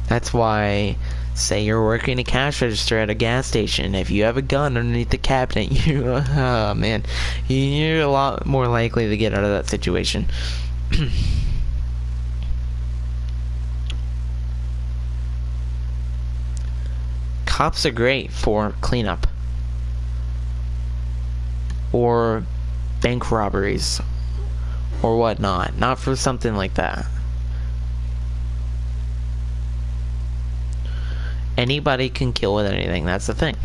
That's why, say you're working a cash register at a gas station. If you have a gun underneath the cabinet, oh man, you're a lot more likely to get out of that situation. Cops are great for cleanup. Or bank robberies. Or whatnot. Not for something like that. Anybody can kill with anything, that's the thing.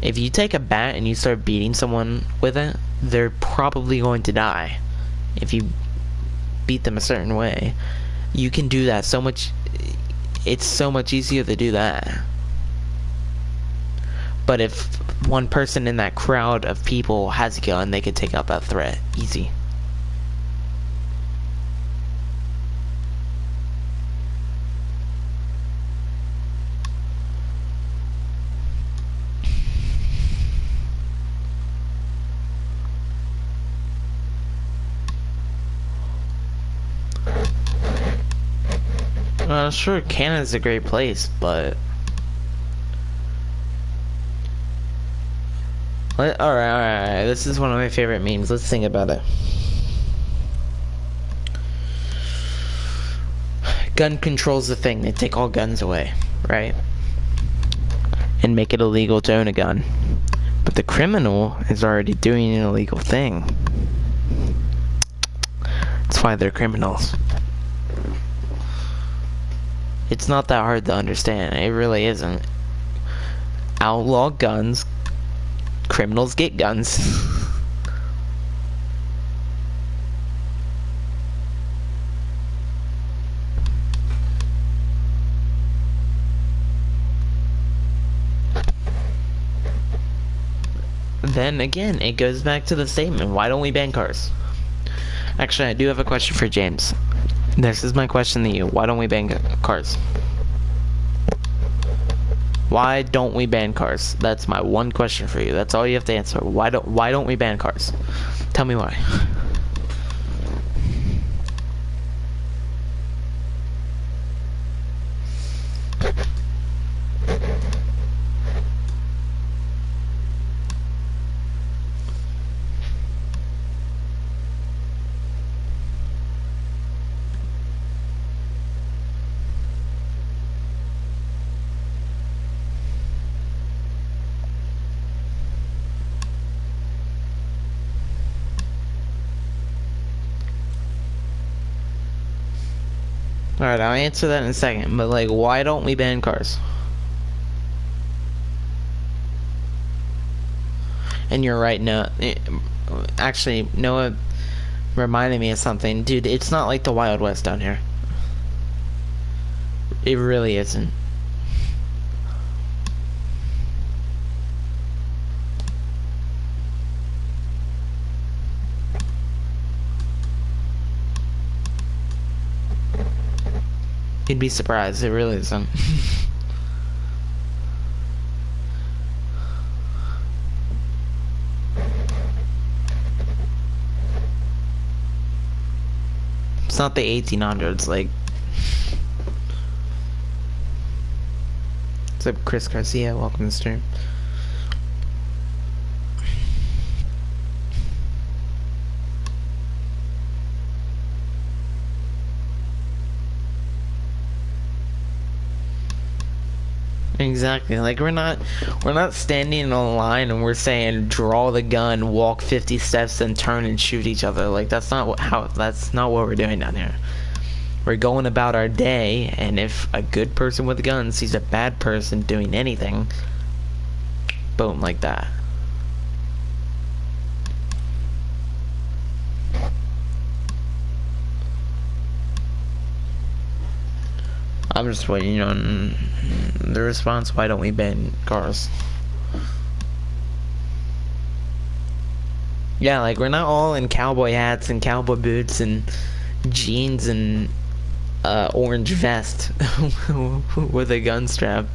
If you take a bat and you start beating someone with it, they're probably going to die. If you beat them a certain way. You can do that so much. It's so much easier to do that. But if one person in that crowd of people has a gun, they could take out that threat. Easy. Sure, Canada's a great place, but... Alright, this is one of my favorite memes. Let's think about it. Gun control's the thing. They take all guns away, right? And make it illegal to own a gun. But the criminal is already doing an illegal thing. That's why they're criminals. It's not that hard to understand. It really isn't. Outlaw guns. Criminals get guns. Then again, it goes back to the statement, why don't we ban cars? Actually, I do have a question for James. This is my question to you. Why don't we ban cars? Why don't we ban cars? That's my one question for you. That's all you have to answer. Why don't we ban cars? Tell me why. Alright, I'll answer that in a second, but like, why don't we ban cars? And you're right, no. Actually, Noah reminded me of something. Dude, it's not like the Wild West down here. It really isn't. You'd be surprised, it really isn't. It's not the 1800s, like... What's up, Chris Garcia? Welcome to the stream. Exactly. Like we're not standing in a line and we're saying draw the gun, walk 50 steps, and turn and shoot each other. Like that's not what we're doing down here. We're going about our day, and if a good person with a gun sees a bad person doing anything, boom, like that. I'm just waiting on the response. Why don't we ban cars? Yeah, like we're not all in cowboy hats and cowboy boots and jeans and orange vest with a gun strap.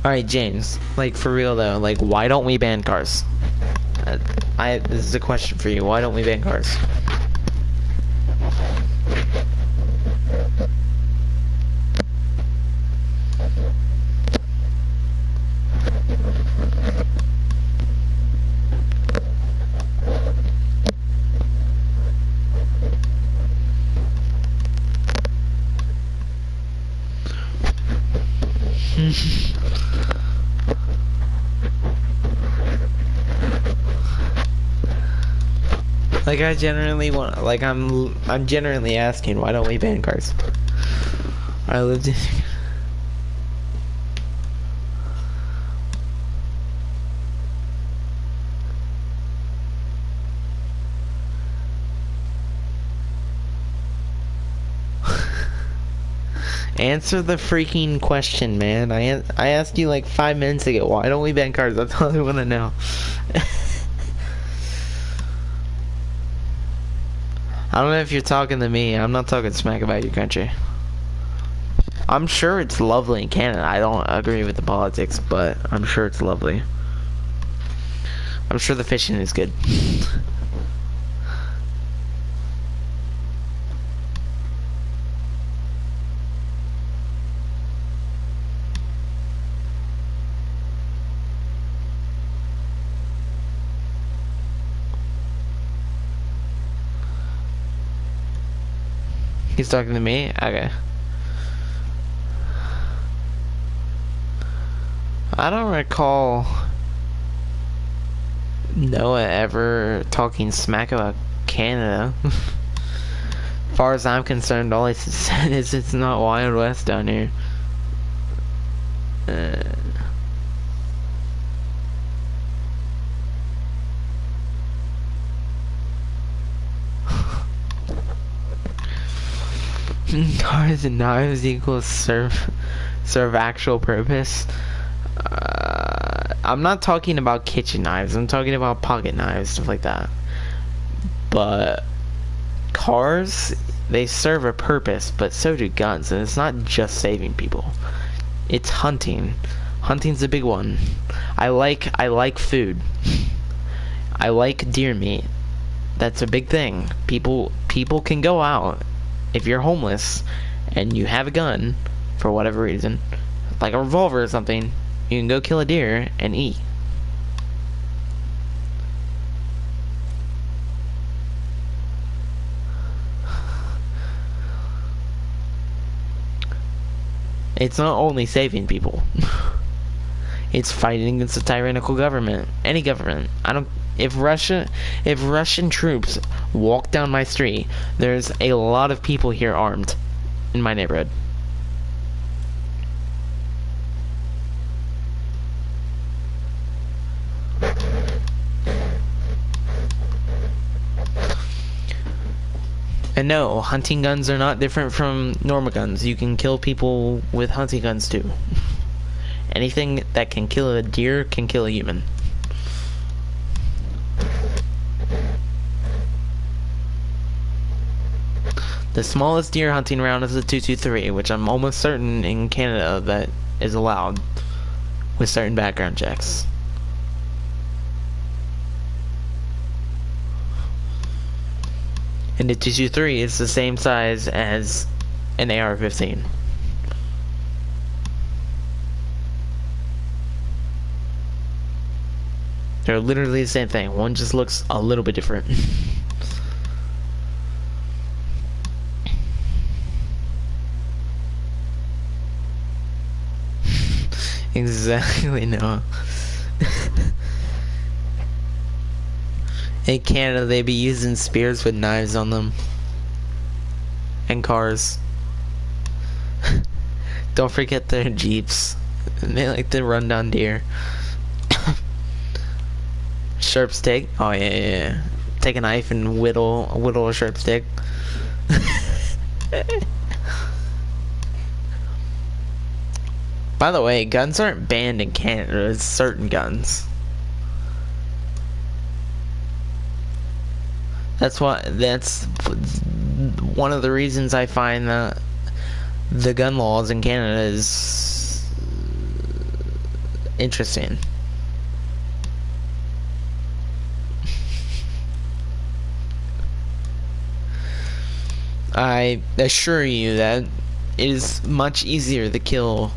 Alright, James, like for real though, like why don't we ban cars? This is a question for you. Why don't we ban cars? Like I generally want, like I'm generally asking, why don't we ban cars? I lived in. Answer the freaking question, man. I asked you like 5 minutes ago. Why don't we ban cars? That's all I want to know. I don't know if you're talking to me. I'm not talking smack about your country. I'm sure it's lovely in Canada. I don't agree with the politics, but I'm sure it's lovely. I'm sure the fishing is good. He's talking to me? Okay. I don't recall Noah ever talking smack about Canada. As far as I'm concerned, all he said is it's not Wild West down here. Cars and knives equals serve actual purpose. I'm not talking about kitchen knives. I'm talking about pocket knives, stuff like that. But cars, they serve a purpose, but so do guns, and it's not just saving people. It's hunting. Hunting's a big one. I like food. I like deer meat. That's a big thing. People can go out. If you're homeless and you have a gun for whatever reason, like a revolver or something, you can go kill a deer and eat. It's not only saving people. It's fighting against a tyrannical government. Any government. If Russian troops walk down my street, there's a lot of people here armed in my neighborhood. And no, hunting guns are not different from normal guns. You can kill people with hunting guns too. Anything that can kill a deer can kill a human. The smallest deer hunting round is a .223, which I'm almost certain in Canada that is allowed with certain background checks. And the .223 is the same size as an AR-15. They're literally the same thing. One just looks a little bit different. Exactly, no. In Canada, they be using spears with knives on them. And cars. Don't forget their Jeeps. They like to run down deer. Sharps take. Oh, yeah. take a knife and whittle a sharp stick. By the way, guns aren't banned in Canada. It's certain guns. That's one of the reasons I find that the gun laws in Canada is interesting. I assure you that it is much easier to kill.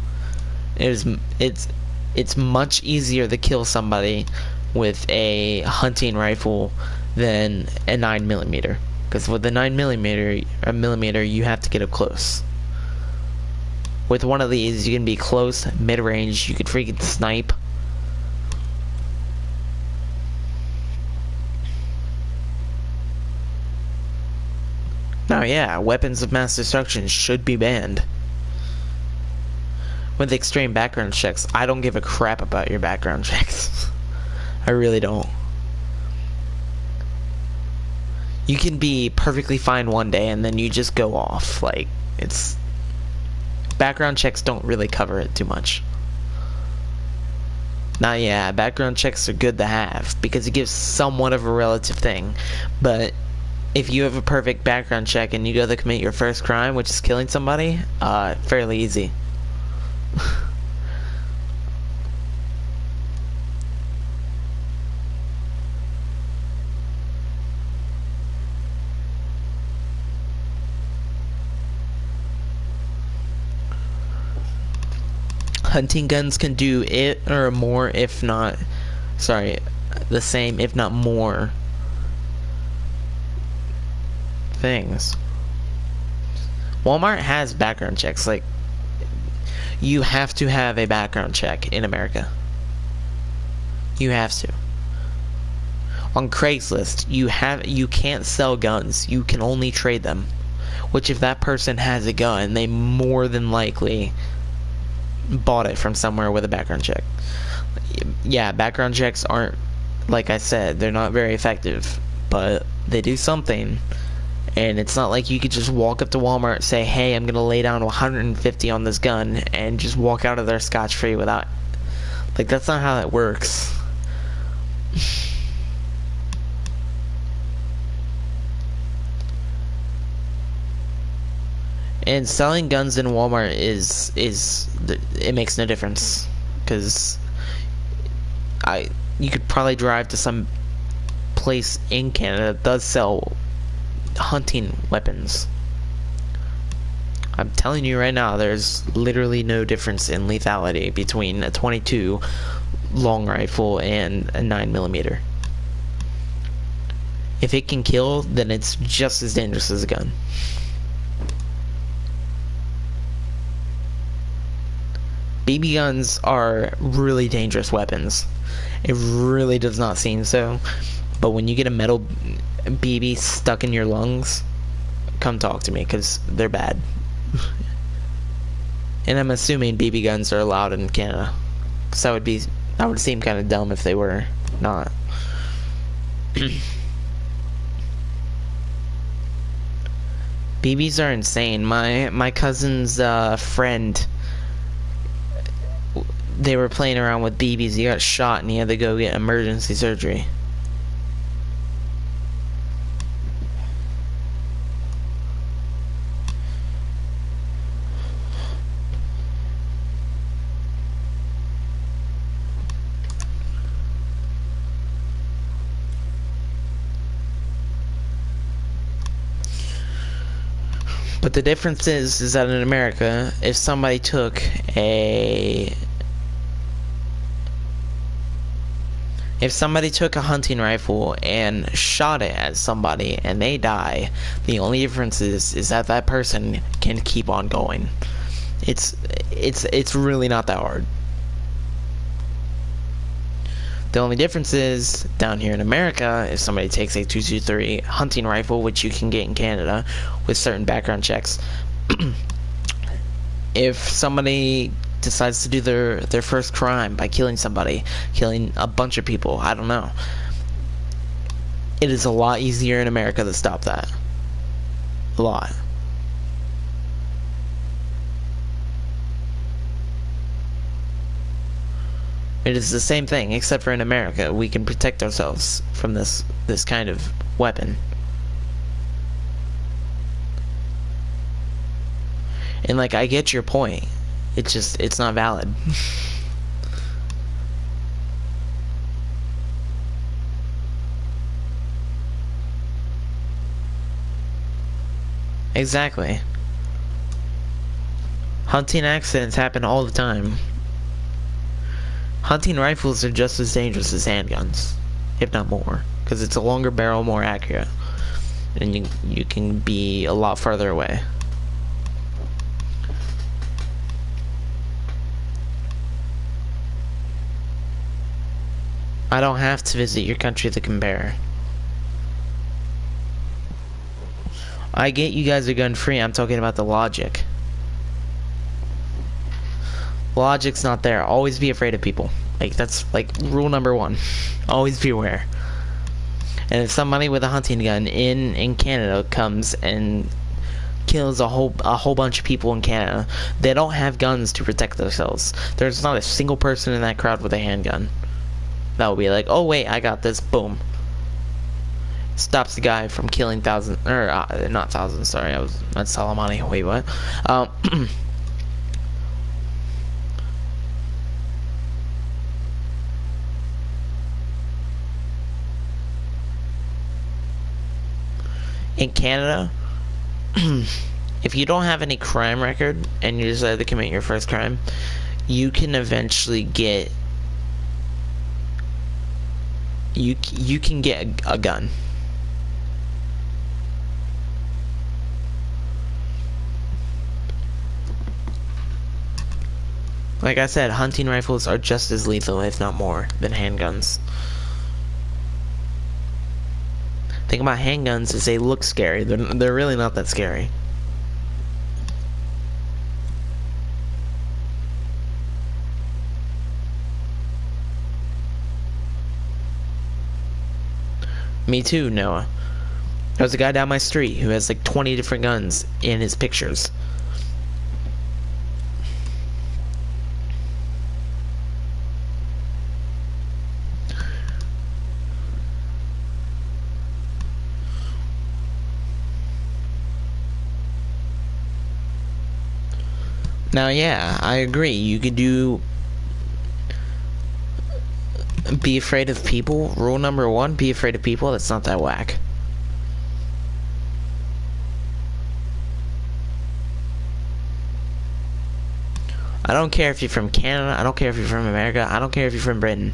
It's much easier to kill somebody with a hunting rifle than a 9mm. Because with the 9mm, you have to get up close. With one of these, you can be close, mid-range. You could freaking snipe. Now, yeah, weapons of mass destruction should be banned. With extreme background checks, I don't give a crap about your background checks. I really don't. You can be perfectly fine one day and then you just go off. Like, it's... Background checks don't really cover it too much. Now, yeah, background checks are good to have because it gives somewhat of a relative thing. But if you have a perfect background check and you go to commit your first crime, which is killing somebody, fairly easy. Hunting guns can do it or more, if not, sorry, the same, if not more things. Walmart has background checks. Like, you have to have a background check in America. You have to. On Craigslist, you can't sell guns. You can only trade them. Which, if that person has a gun, they more than likely bought it from somewhere with a background check. Yeah, background checks aren't, like I said, they're not very effective, but they do something. And it's not like you could just walk up to Walmart and say, hey, I'm gonna lay down 150 on this gun and just walk out of there scotch-free without, like, that's not how that works. And selling guns in Walmart it makes no difference, because you could probably drive to some place in Canada that does sell hunting weapons. I'm telling you right now, there's literally no difference in lethality between a .22 long rifle and a 9mm. If it can kill, then it's just as dangerous as a gun. BB guns are really dangerous weapons. It really does not seem so. But when you get a metal BB stuck in your lungs, come talk to me, because they're bad. And I'm assuming BB guns are allowed in Canada. So that would seem kind of dumb if they were not. BBs are insane. My cousin's friend, they were playing around with BBs. He got shot and he had to go get emergency surgery. But the difference is that in America, if somebody took a hunting rifle and shot it at somebody and they die, the only difference is that that person can keep on going. It's really not that hard. The only difference is, down here in America, if somebody takes a .223 hunting rifle, which you can get in Canada with certain background checks, if somebody decides to do their first crime by killing somebody, killing a bunch of people, I don't know, It is a lot easier in America to stop that. A lot. It is the same thing, except for in America, we can protect ourselves from this kind of weapon. And like, I get your point. It's not valid. Exactly. Hunting accidents happen all the time. Hunting rifles are just as dangerous as handguns, if not more, because it's a longer barrel, more accurate, and you can be a lot farther away. I don't have to visit your country to compare. I get you guys are gun free, I'm talking about the logic. Logic's not there. Always be afraid of people. Like, that's like rule number 1. Always be aware. And if somebody with a hunting gun in Canada comes and kills a whole bunch of people in Canada, they don't have guns to protect themselves. There's not a single person in that crowd with a handgun that will be like, oh wait, I got this, boom. Stops the guy from killing thousands, or not thousands, sorry, that's Salamani. Wait, what? In Canada, if you don't have any crime record and you decide to commit your first crime, you can eventually get you can get a gun. Like I said, hunting rifles are just as lethal, if not more, than handguns. The thing about handguns is they look scary. They're really not that scary. Me too, Noah. There's a guy down my street who has like 20 different guns in his pictures. Now, yeah, I agree. You could be afraid of people. Rule number 1, be afraid of people. That's not that whack. I don't care if you're from Canada. I don't care if you're from America. I don't care if you're from Britain.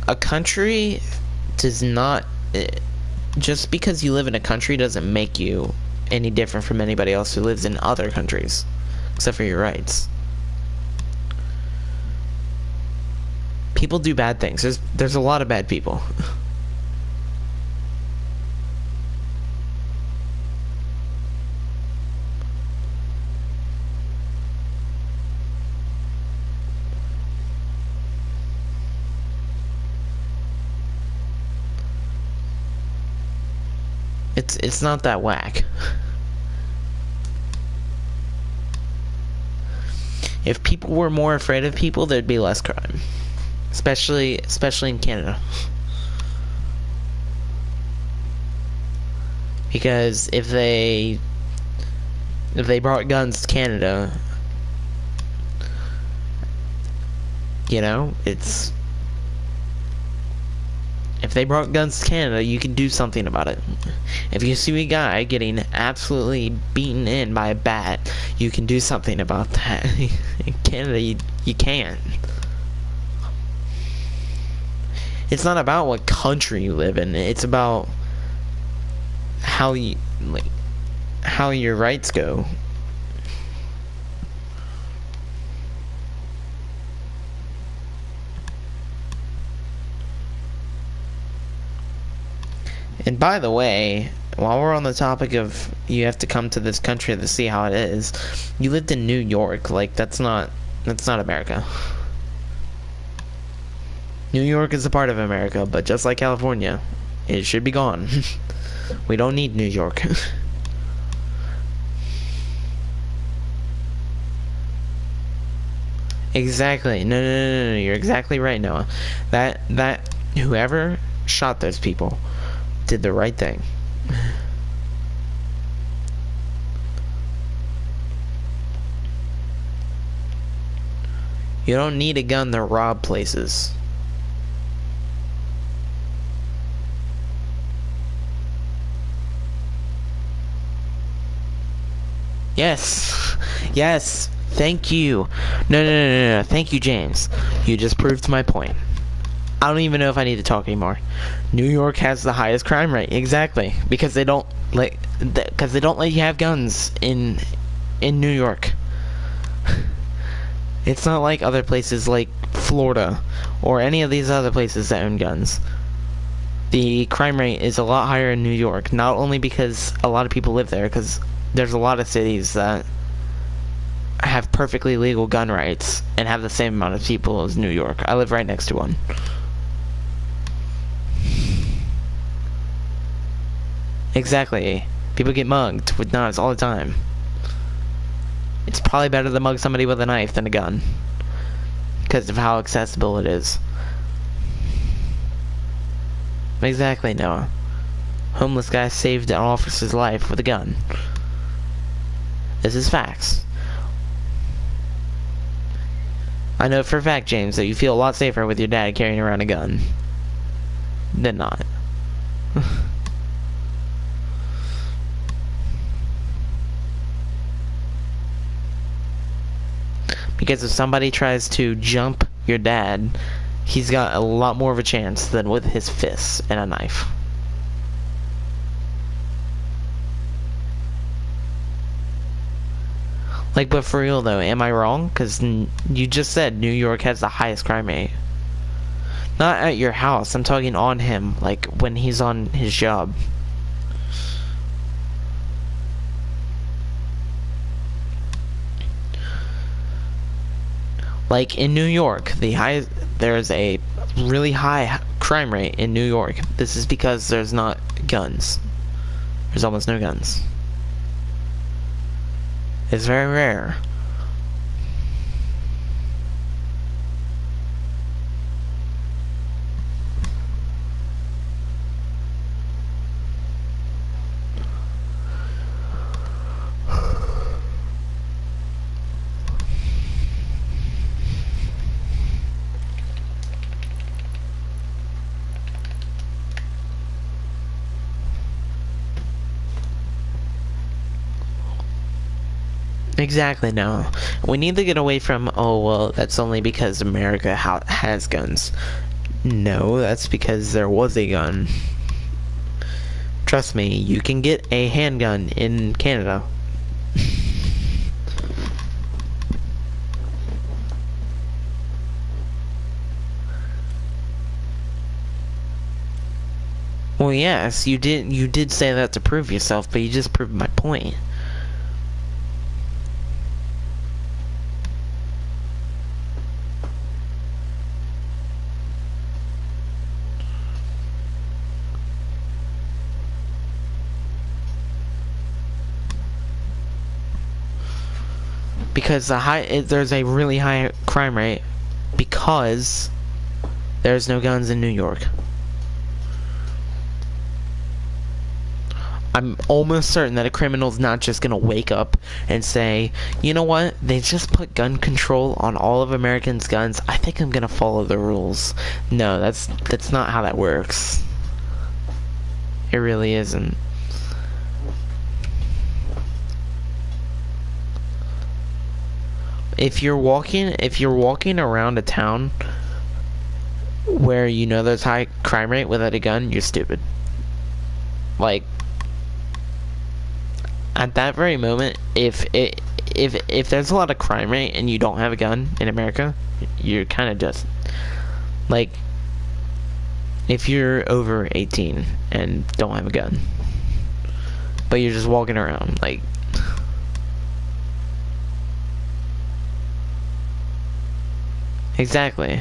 A country does not... Just because you live in a country doesn't make you any different from anybody else who lives in other countries, except for your rights. People do bad things. There's a lot of bad people. It's not that whack. If people were more afraid of people, there'd be less crime. Especially in Canada. Because if they brought guns to Canada, you know, if they brought guns to Canada, you can do something about it. If you see a guy getting absolutely beaten in by a bat, you can do something about that. In Canada, you can't. It's not about what country you live in. It's about how your rights go. And by the way, while we're on the topic of you have to come to this country to see how it is, you lived in New York. Like, that's not America. New York is a part of America, but just like California, it should be gone. We don't need New York. Exactly. No, no, no, no, no. You're exactly right, Noah. That whoever shot those people did the right thing. You don't need a gun to rob places. Yes. Yes. Thank you. No, no, no, no, no. Thank you, James. You just proved my point. I don't even know if I need to talk anymore. New York has the highest crime rate. Exactly. Because they don't let you have guns in New York. It's not like other places like Florida or any of these other places that own guns. The crime rate is a lot higher in New York, not only because a lot of people live there, because there's a lot of cities that have perfectly legal gun rights and have the same amount of people as New York. I live right next to one. Exactly. People get mugged with knives all the time. It's probably better to mug somebody with a knife than a gun, because of how accessible it is. Exactly, Noah. Homeless guy saved an officer's life with a gun. This is facts. I know for a fact, James, that you feel a lot safer with your dad carrying around a gun than not. Because if somebody tries to jump your dad, he's got a lot more of a chance than with his fists and a knife. Like, but for real though, am I wrong? Because you just said New York has the highest crime rate. Not at your house, I'm talking on him, like when he's on his job. Like in New York, there's a really high crime rate in New York. This is because there's not guns. There's almost no guns. It's very rare. Exactly, no. We need to get away from, oh, well, that's only because America has guns. No, that's because there was a gun. Trust me, you can get a handgun in Canada. Well, yes, you did say that to prove yourself, but you just proved my point. Because there's a really high crime rate because there's no guns in New York. I'm almost certain that a criminal's not just gonna wake up and say, you know what, they just put gun control on all of Americans' guns, I think I'm gonna follow the rules. No, that's not how that works. It really isn't. If you're walking around a town where you know there's high crime rate without a gun, you're stupid. Like, at that very moment, if there's a lot of crime rate and you don't have a gun in America, you're kind of just like, if you're over 18 and don't have a gun, but you're just walking around, like, exactly.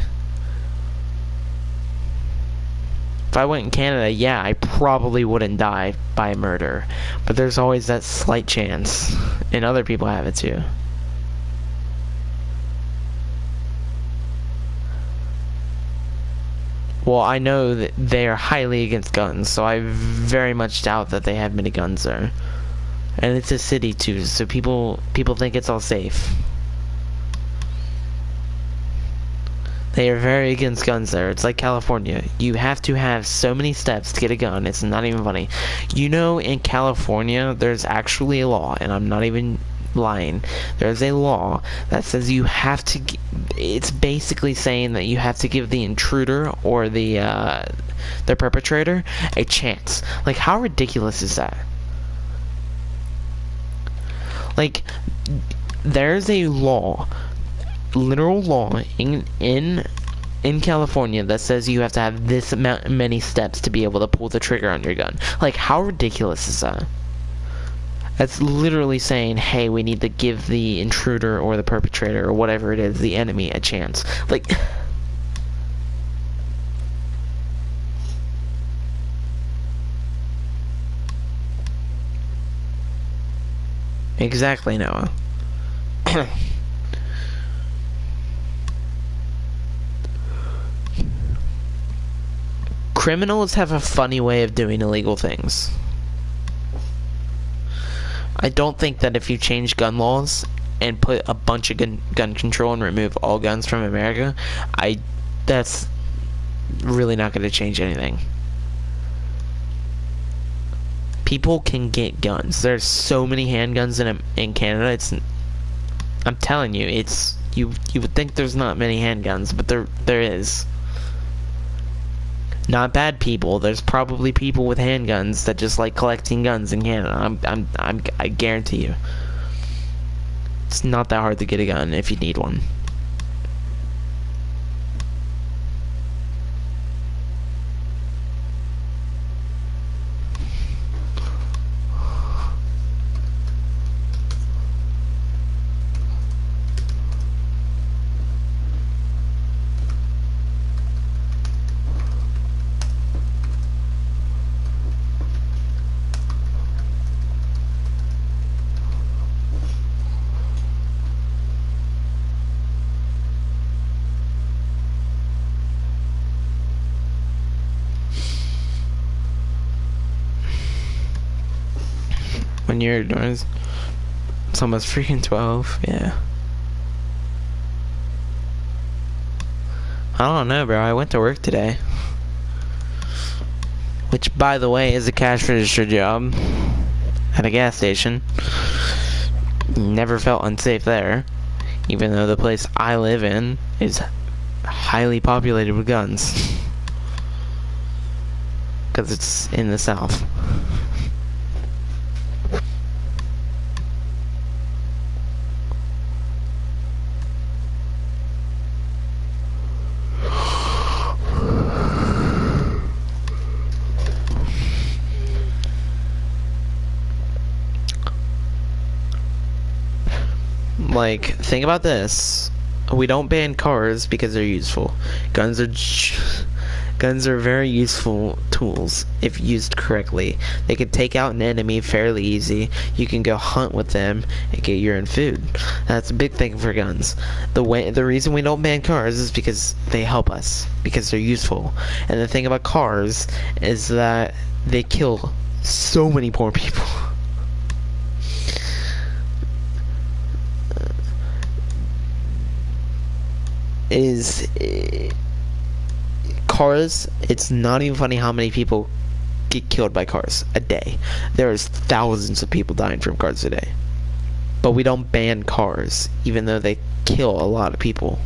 If I went in Canada, yeah, I probably wouldn't die by murder. But there's always that slight chance. And other people have it too. Well, I know that they are highly against guns, so I very much doubt that they have many guns there. And it's a city too, so people think it's all safe. They are very against guns there. It's like California. You have to have so many steps to get a gun. It's not even funny. You know, in California, there's actually a law, and I'm not even lying. There's a law that says you have to. It's basically saying that you have to give the intruder or the perpetrator a chance. Like, how ridiculous is that? Like, there's a law, literal law in California that says you have to have this many steps to be able to pull the trigger on your gun. Like, how ridiculous is that? That's literally saying, hey, we need to give the intruder or the perpetrator or whatever it is, the enemy, a chance. Like, exactly, Noah. Criminals have a funny way of doing illegal things. I don't think that if you change gun laws and put a bunch of gun control and remove all guns from America, that's really not going to change anything. People can get guns. There's so many handguns in Canada. I'm telling you, you would think there's not many handguns, but there is. Not bad people. There's probably people with handguns that just like collecting guns in Canada. I guarantee you. It's not that hard to get a gun if you need one. When you're doing, it's almost freaking 12, yeah. I don't know, bro. I went to work today. Which, by the way, is a cash register job at a gas station. Never felt unsafe there. Even though the place I live in is highly populated with guns. Because it's in the South. Like, think about this. We don't ban cars because they're useful. Guns are very useful tools if used correctly. They can take out an enemy fairly easy. You can go hunt with them and get your own food. That's a big thing for guns. The reason we don't ban cars is because they help us, because they're useful. And the thing about cars is that they kill so many poor people. Cars, it's not even funny how many people get killed by cars a day. There's thousands of people dying from cars a day. But we don't ban cars, even though they kill a lot of people.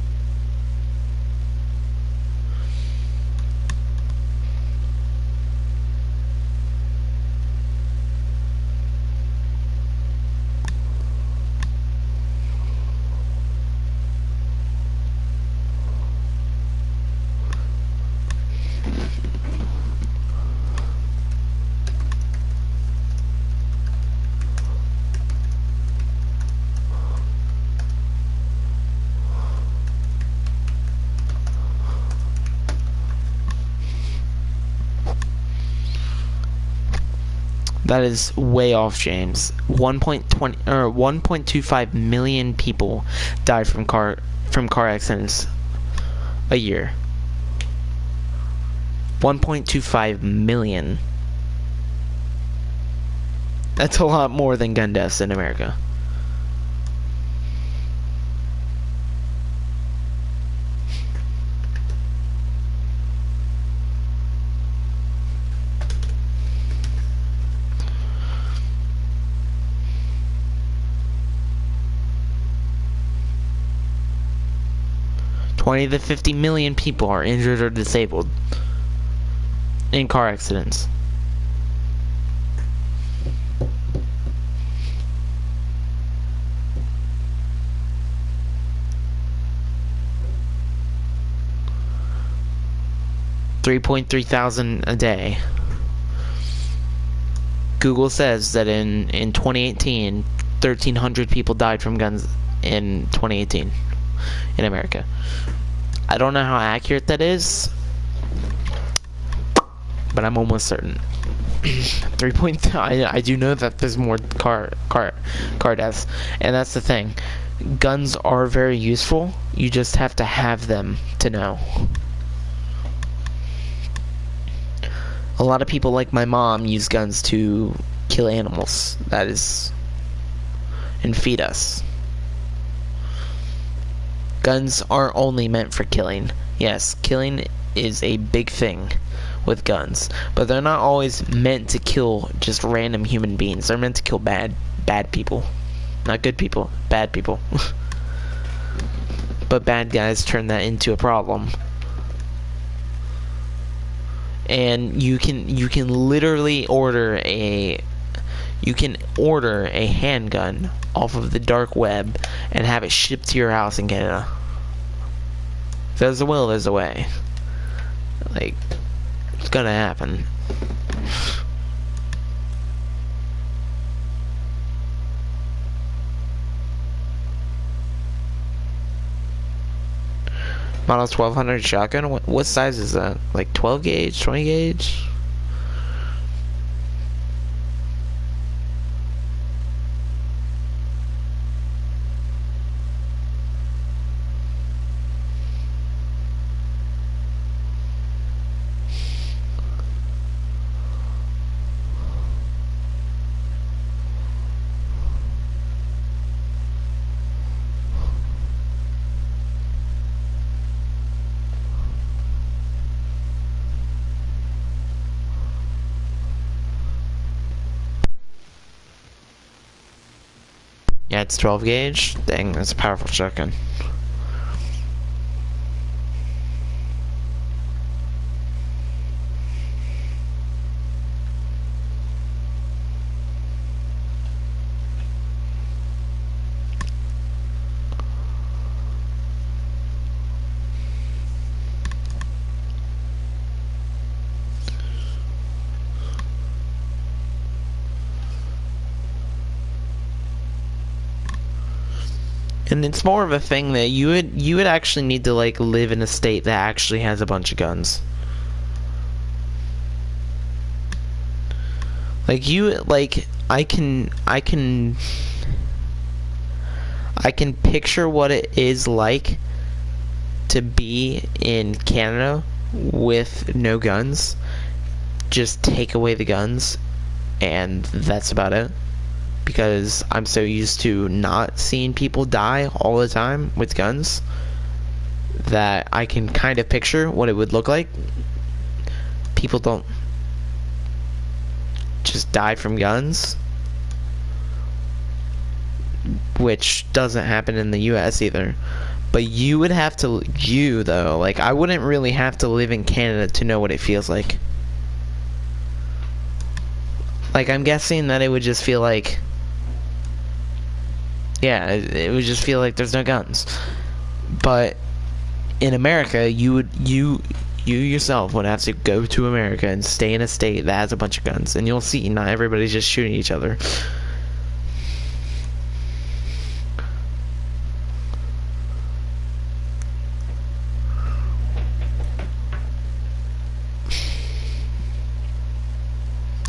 That is way off, James. 1.20 or 1.25 million people die from car accidents a year. 1.25 million. That's a lot more than gun deaths in America. $20 to 50 million people are injured or disabled in car accidents. $3.3 thousand a day. Google says that in 2018, 1,300 people died from guns in 2018 in America. I don't know how accurate that is, but I'm almost certain. I do know that there's more car deaths, and that's the thing. Guns are very useful. You just have to have them to know. A lot of people, like my mom, use guns to kill animals. That is, and feed us. Guns aren't only meant for killing. Yes, killing is a big thing with guns, but they're not always meant to kill just random human beings. They're meant to kill bad people. Not good people, bad people. But bad guys turn that into a problem. And you can literally order a handgun off of the dark web and have it shipped to your house in Canada. If there's a will, there's a way. Like, it's gonna happen. Model 1200 shotgun? What size is that? Like 12 gauge? 20 gauge? Yeah, it's 12 gauge. Dang, that's a powerful shotgun. And it's more of a thing that you would actually need to like live in a state that actually has a bunch of guns. Like I can picture what it is like to be in Canada with no guns. Just take away the guns and that's about it. Because I'm so used to not seeing people die all the time with guns that I can kind of picture what it would look like. People don't just die from guns, which doesn't happen in the US either. But you would have to, though, like I wouldn't really have to live in Canada to know what it feels like. Like I'm guessing that it would just feel like, yeah, it would just feel like there's no guns. But in America, you yourself would have to go to America and stay in a state that has a bunch of guns, and you'll see not everybody's just shooting each other.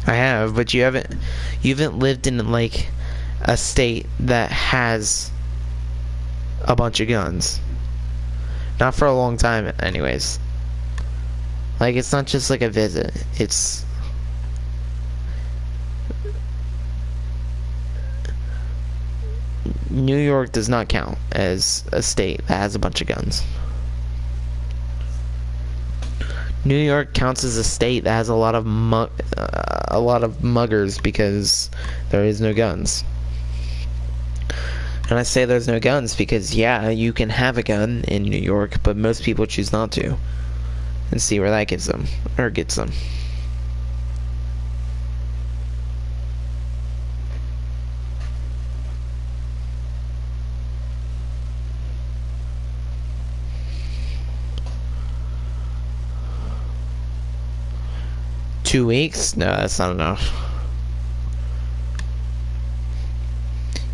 I have. have, but you haven't lived in like a state that has a bunch of guns. Not for a long time, anyways. Like, it's not just like a visit. It's... New York does not count as a state that has a bunch of guns. New York counts as a state that has a lot of muggers because there is no guns. And I say there's no guns because, yeah, you can have a gun in New York, but most people choose not to. And see where that gets them. Or gets them. Two weeks? No, that's not enough.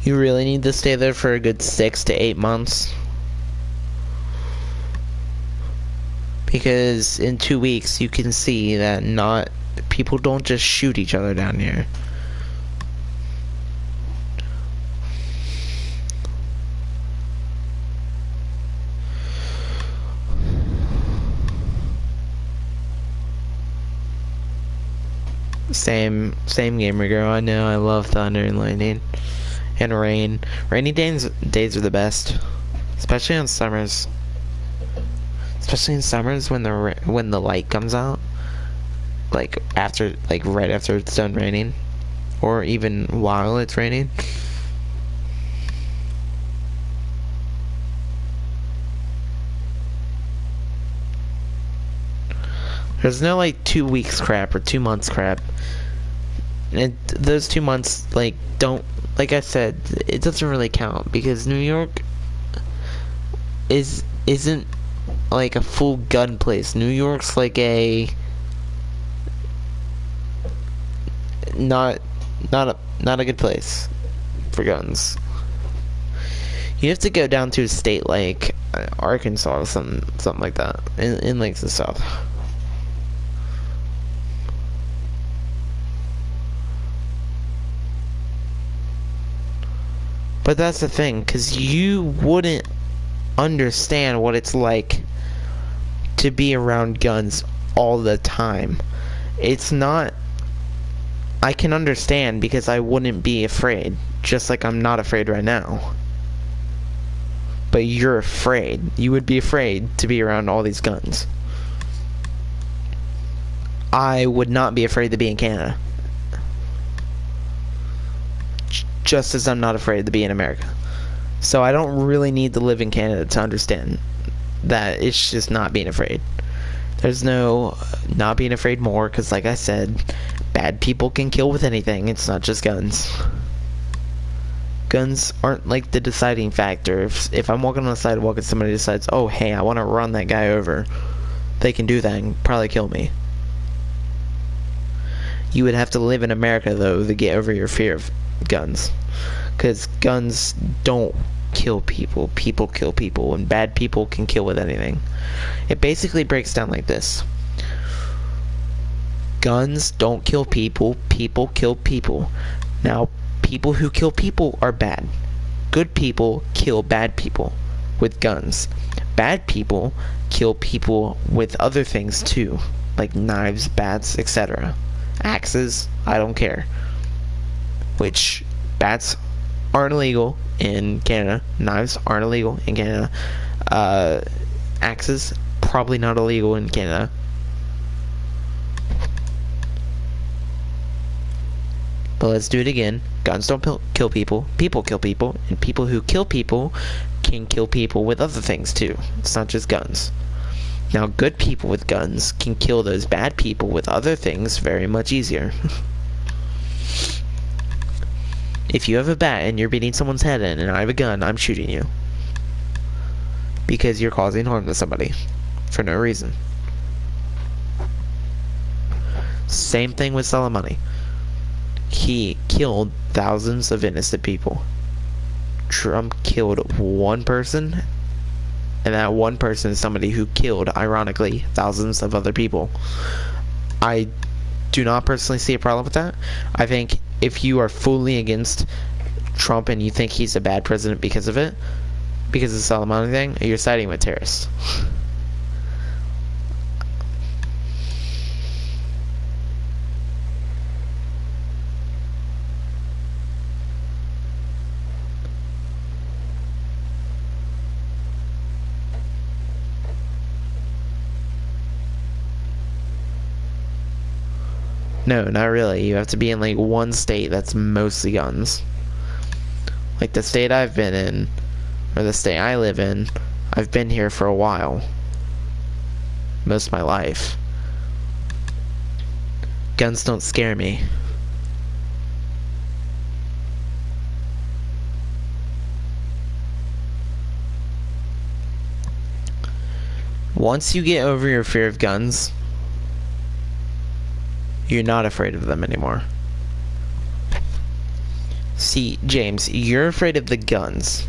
You really need to stay there for a good 6 to 8 months. Because in 2 weeks you can see that people don't just shoot each other down here. Same gamer girl. I know. I love thunder and lightning and rain. Rainy days are the best, especially on summers. Especially in summers when the light comes out, like right after it's done raining, or even while it's raining. There's no like 2 weeks crap or 2 months crap. And those 2 months don't, like I said, it doesn't really count because New York isn't like a full gun place. New York's like a not a good place for guns. You have to go down to a state like Arkansas or something like that in like the South. But that's the thing, because you wouldn't understand what it's like to be around guns all the time. It's not... I can understand because I wouldn't be afraid, just like I'm not afraid right now. But you're afraid. You would be afraid to be around all these guns. I would not be afraid to be in Canada. Just as I'm not afraid to be in America. So I don't really need to live in Canada to understand that it's just not being afraid. There's no not being afraid more, because like I said, bad people can kill with anything. It's not just guns. Guns aren't like the deciding factor. If I'm walking on the sidewalk and somebody decides, oh hey, I want to run that guy over, they can do that and probably kill me. You would have to live in America though to get over your fear of guns, because guns don't kill people. People kill people, and bad people can kill with anything. It basically breaks down like this: guns don't kill people, people kill people. Now, people who kill people are bad. Good people kill bad people with guns. Bad people kill people with other things too, like knives, bats, etc. Axes, I don't care. Which, bats aren't illegal in Canada. Knives aren't illegal in Canada. Axes, probably not illegal in Canada. But let's do it again. Guns don't kill people. People kill people. And people who kill people can kill people with other things too. It's not just guns. Now, good people with guns can kill those bad people with other things very much easier. If you have a bat and you're beating someone's head in and I have a gun, I'm shooting you. Because you're causing harm to somebody. For no reason. Same thing with Soleimani. He killed thousands of innocent people. Trump killed one person, and that one person is somebody who killed, ironically, thousands of other people. I do not personally see a problem with that. I think if you are fully against Trump and you think he's a bad president because of it, because of the Soleimani thing, you're siding with terrorists. No, not really. You have to be in like one state that's mostly guns. Like the state I've been in, or the state I live in, I've been here for a while. Most of my life. Guns don't scare me. Once you get over your fear of guns, you're not afraid of them anymore. See, James, you're afraid of the guns.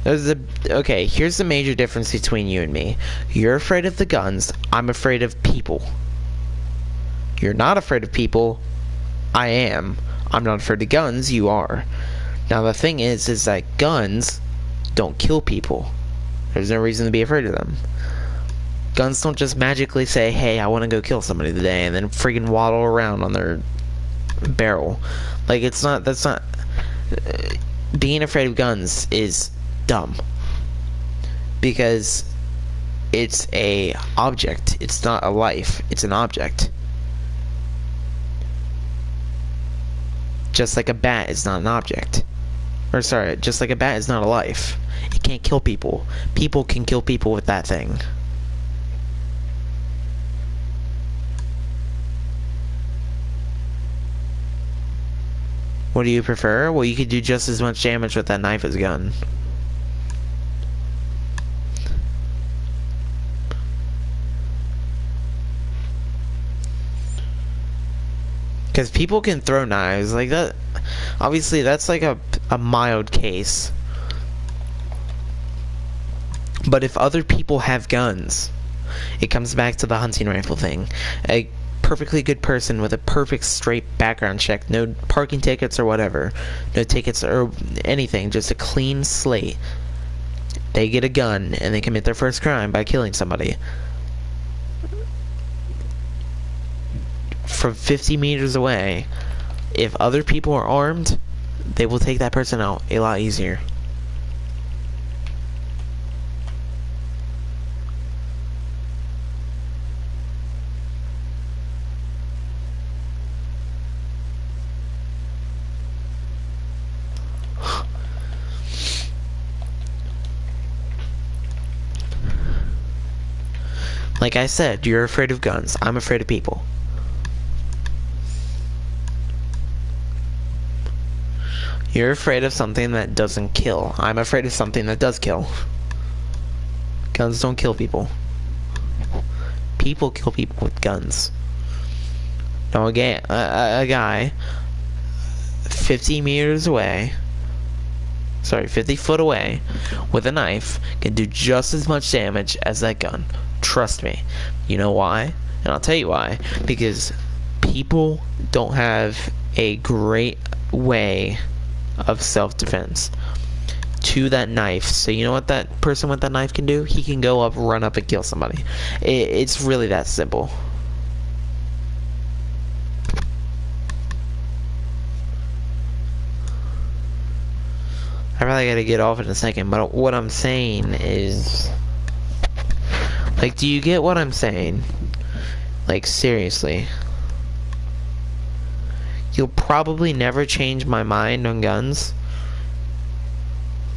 Okay, here's the major difference between you and me. You're afraid of the guns. I'm afraid of people. You're not afraid of people. I am. I'm not afraid of guns. You are. Now, the thing is that guns don't kill people. There's no reason to be afraid of them. Guns don't just magically say, hey, I want to go kill somebody today, and then freaking waddle around on their barrel. Like, that's not... being afraid of guns is dumb. Because it's a object. It's not a life. It's an object. Just like a bat is not an object. Or, sorry, just like a bat is not a life. It can't kill people. People can kill people with that thing. What do you prefer? Well, you could do just as much damage with that knife as a gun. Because people can throw knives like that. Obviously, that's like a mild case. But if other people have guns, it comes back to the hunting rifle thing. A perfectly good person with a perfect straight background check, no parking tickets or whatever, no tickets or anything, just a clean slate. They get a gun and they commit their first crime by killing somebody. From 50 meters away, if other people are armed, they will take that person out a lot easier. Like I said, you're afraid of guns. I'm afraid of people. You're afraid of something that doesn't kill. I'm afraid of something that does kill. Guns don't kill people. People kill people with guns. Now again, a guy 50 meters away, sorry, 50 foot away with a knife can do just as much damage as that gun. Trust me. You know why? And I'll tell you why. Because people don't have a great way of self-defense to that knife. So you know what that person with that knife can do? He can go up, run up, and kill somebody. It's really that simple. I really gotta get off in a second, but what I'm saying is... Like, do you get what I'm saying? Like, seriously. You'll probably never change my mind on guns.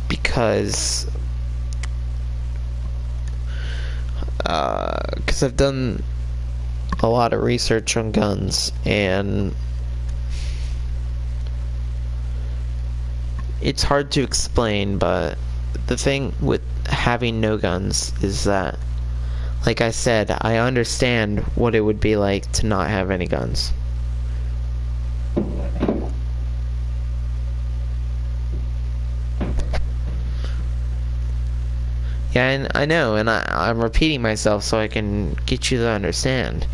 Because... Because I've done a lot of research on guns, and... It's hard to explain, but the thing with having no guns is that, like I said, I understand what it would be like to not have any guns. Yeah, and I know, and I'm repeating myself so I can get you to understand.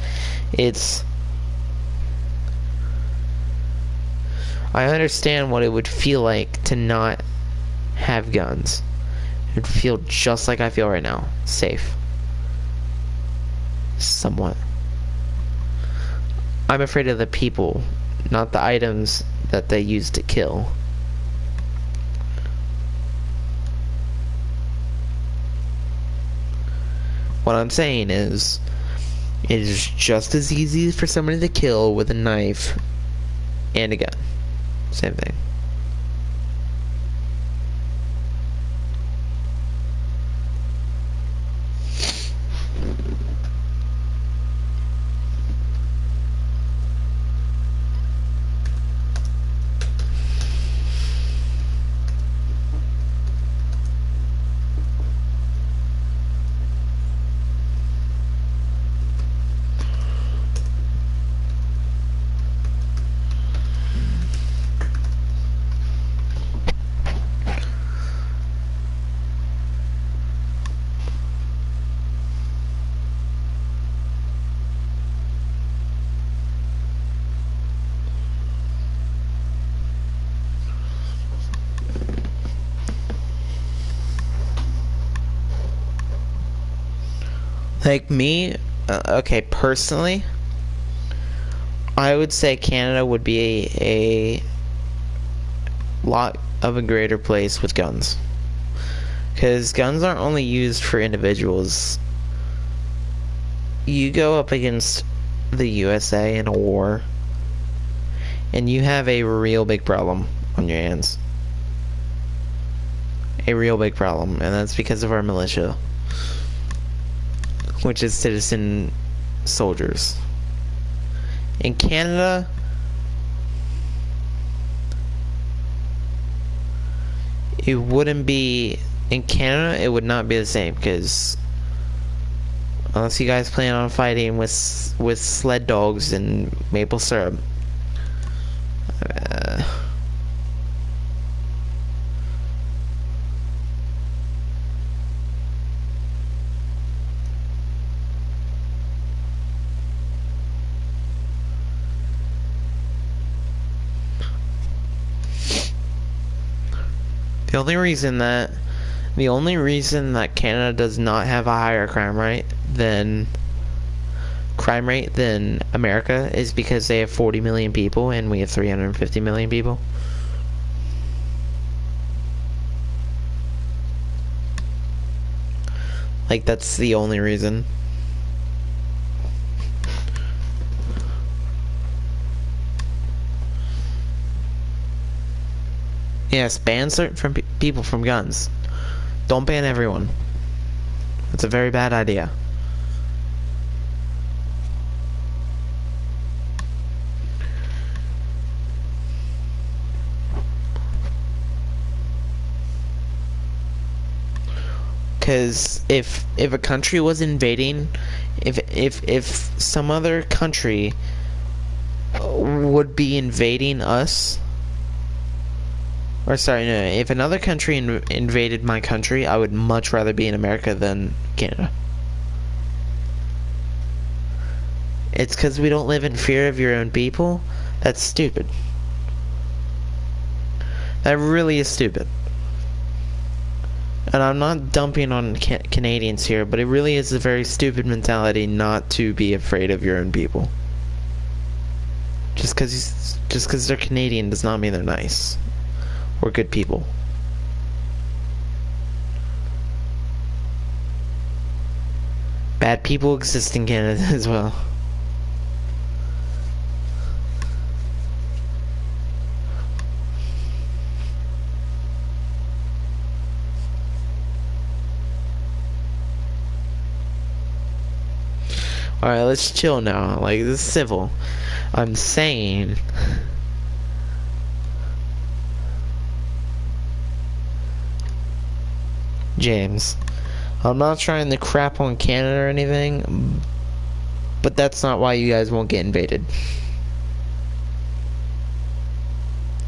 I understand what it would feel like to not have guns. It would feel just like I feel right now. Safe. Somewhat. I'm afraid of the people, not the items that they use to kill. What I'm saying is, it is just as easy for somebody to kill with a knife and a gun. Same thing. Like me, okay, personally, I would say Canada would be a lot of a greater place with guns. Because guns aren't only used for individuals. You go up against the USA in a war, and you have a real big problem on your hands. A real big problem, and that's because of our militia, which is citizen soldiers. In Canada, it wouldn't be... In Canada, it would not be the same, because unless you guys plan on fighting with sled dogs and maple syrup, the only reason that Canada does not have a higher crime rate than America is because they have 40 million people and we have 350 million people. Like, that's the only reason. Yes, ban certain people from guns. Don't ban everyone. That's a very bad idea. Because if a country was invading, if some other country would be invading us, or sorry, no, if another country invaded my country, I would much rather be in America than Canada. It's because we don't live in fear of your own people? That's stupid. That really is stupid. And I'm not dumping on Canadians here, but it really is a very stupid mentality not to be afraid of your own people. Just because they're Canadian does not mean they're nice. Or good people. Bad people exist in Canada as well. Alright, let's chill now. Like, this is civil. I'm saying... James, I'm not trying to crap on Canada or anything, but that's not why you guys won't get invaded.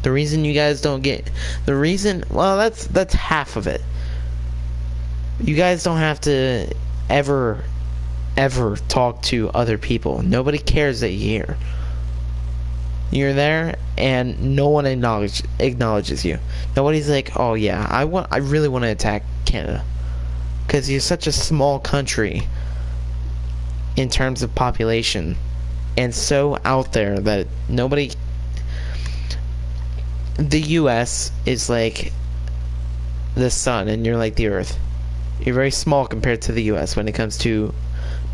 The reason you guys don't get... well, that's half of it. You guys don't have to ever talk to other people. Nobody cares that you're here. You're there, and no one acknowledges you. Nobody's like, oh yeah, I really want to attack Canada, because you're such a small country in terms of population, and so out there that nobody. The U.S. is like the sun, and you're like the Earth. You're very small compared to the U.S. when it comes to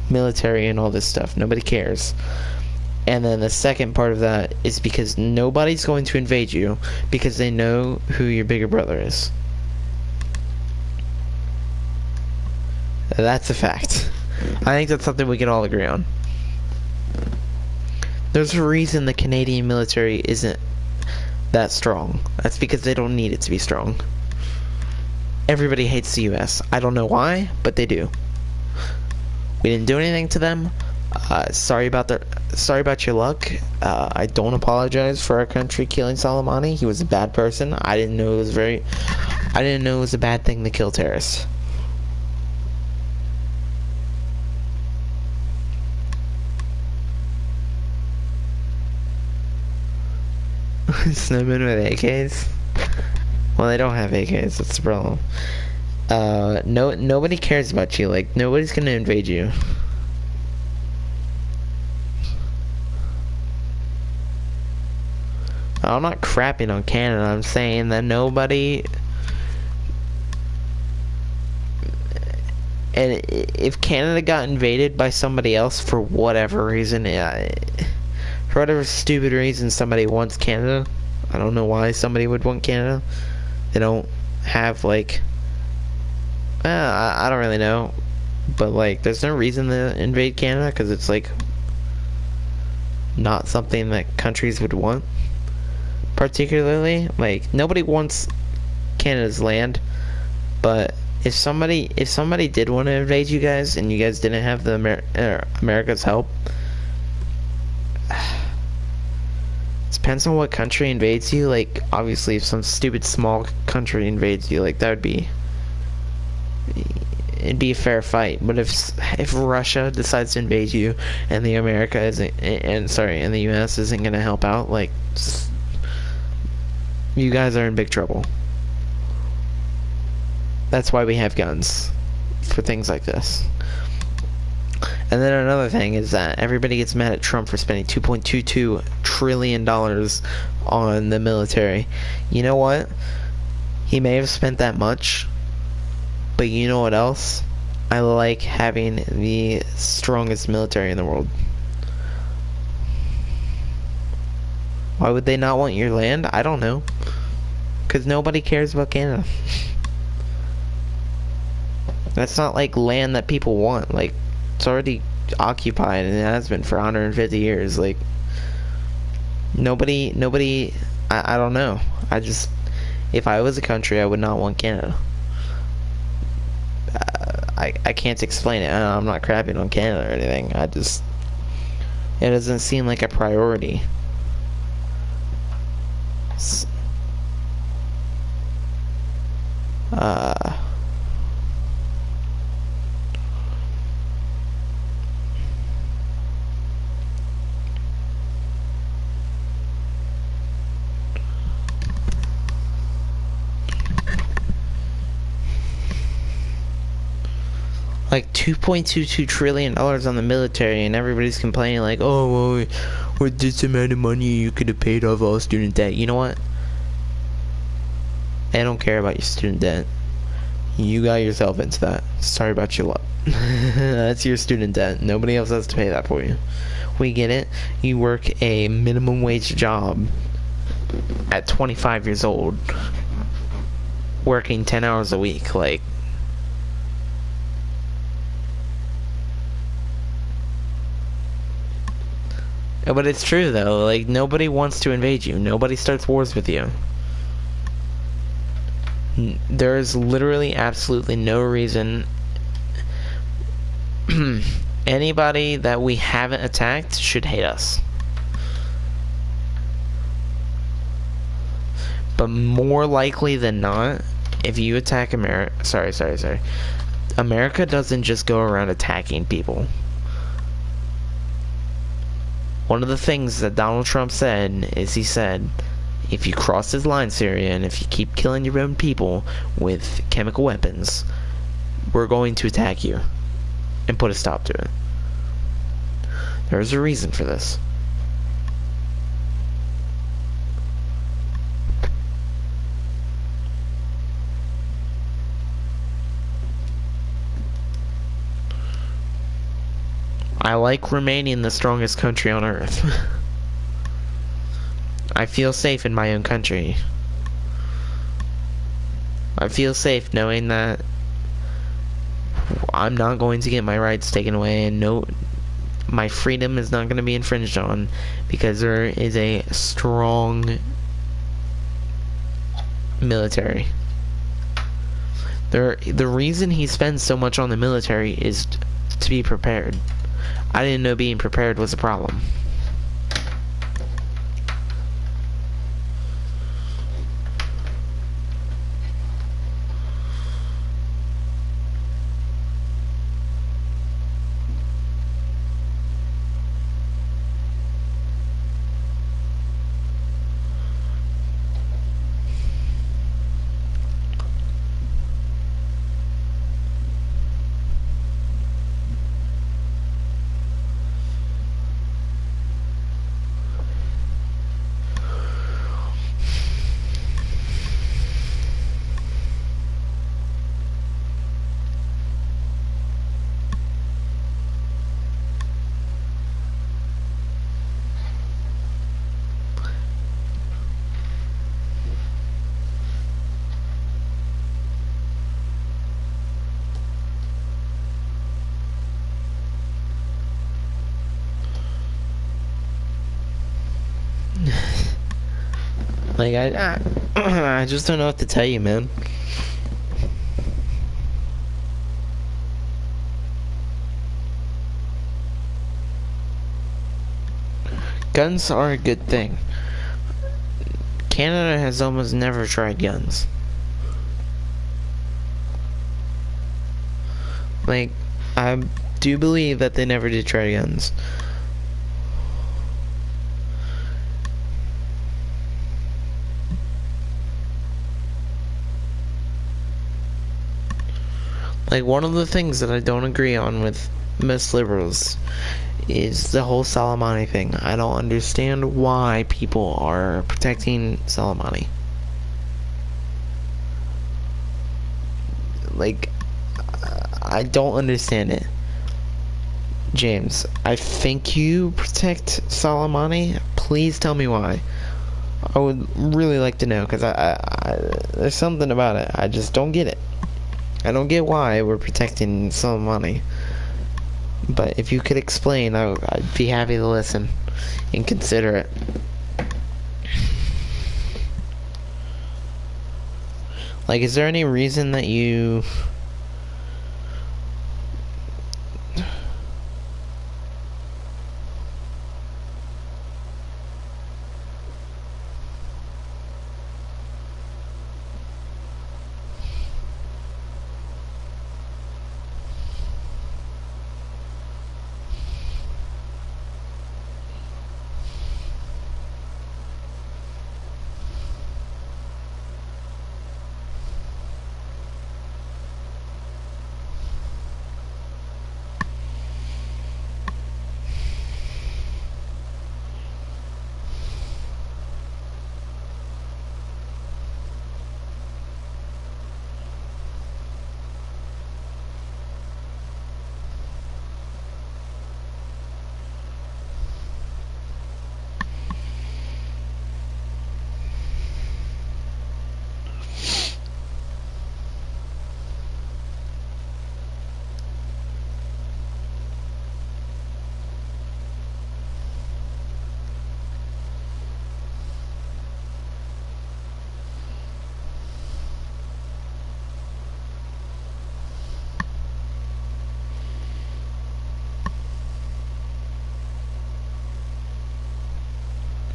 military and all this stuff. Nobody cares. And then the second part of that is because nobody's going to invade you because they know who your bigger brother is. That's a fact. I think that's something we can all agree on. There's a reason the Canadian military isn't that strong. That's because they don't need it to be strong. Everybody hates the US. I don't know why, but they do. We didn't do anything to them. Sorry about your luck. I don't apologize for our country killing Soleimani. He was a bad person. I didn't know it was a bad thing to kill terrorists. Snowmen with AKs? Well, they don't have AKs. That's the problem. Nobody cares about you. Like, nobody's gonna invade you. I'm not crapping on Canada. I'm saying that nobody. And if Canada got invaded by somebody else for whatever reason, for whatever stupid reason somebody wants Canada, I don't know why somebody would want Canada. They don't have, like, I don't really know, but, like, there's no reason to invade Canada, because it's, like, not something that countries would want. Particularly, like, nobody wants Canada's land, but if somebody did want to invade you guys, and you guys didn't have the America's help, it depends on what country invades you. Like, obviously, if some stupid small country invades you, like, it'd be a fair fight. But if Russia decides to invade you, and the and the US isn't gonna help out, like, you guys are in big trouble. That's why we have guns, for things like this. And then another thing is that everybody gets mad at Trump for spending $2.22 trillion on the military. You know what? He may have spent that much, but you know what else? I like having the strongest military in the world. Why would they not want your land? I don't know. Because nobody cares about Canada. That's not like land that people want. Like, it's already occupied, and it has been for 150 years. Like, nobody, I don't know. If I was a country, I would not want Canada. I can't explain it. I'm not crapping on Canada or anything. It doesn't seem like a priority. Like $2.22 trillion on the military, and everybody's complaining like, oh, well, with this amount of money you could have paid off all student debt. You know what? I don't care about your student debt. You got yourself into that. Sorry about your luck. That's your student debt. Nobody else has to pay that for you. We get it. You work a minimum wage job at 25 years old, working 10 hours a week. Like, but it's true though. Like, nobody wants to invade you. Nobody starts wars with you. There's literally absolutely no reason. Anybody that we haven't attacked should hate us. But more likely than not, if you attack America, sorry. America doesn't just go around attacking people. One of the things that Donald Trump said is he said, if you cross this line, Syria, and if you keep killing your own people with chemical weapons, we're going to attack you and put a stop to it. There's a reason for this. I like remaining the strongest country on earth. I feel safe in my own country. I feel safe knowing that I'm not going to get my rights taken away, and no, my freedom is not going to be infringed on because there is a strong military. The reason he spends so much on the military is to be prepared. I didn't know being prepared was a problem. Like, I just don't know what to tell you, man. Guns are a good thing. Canada has almost never tried guns. Like, I do believe that they never did try guns. Like, one of the things that I don't agree on with most liberals is the whole Soleimani thing. I don't understand why people are protecting Soleimani. Like, I don't understand it. James, I think you protect Soleimani. Please tell me why. I would really like to know, because there's something about it. I just don't get it. I don't get why we're protecting Soleimani. But if you could explain, I'd be happy to listen and consider it. Like, is there any reason that you...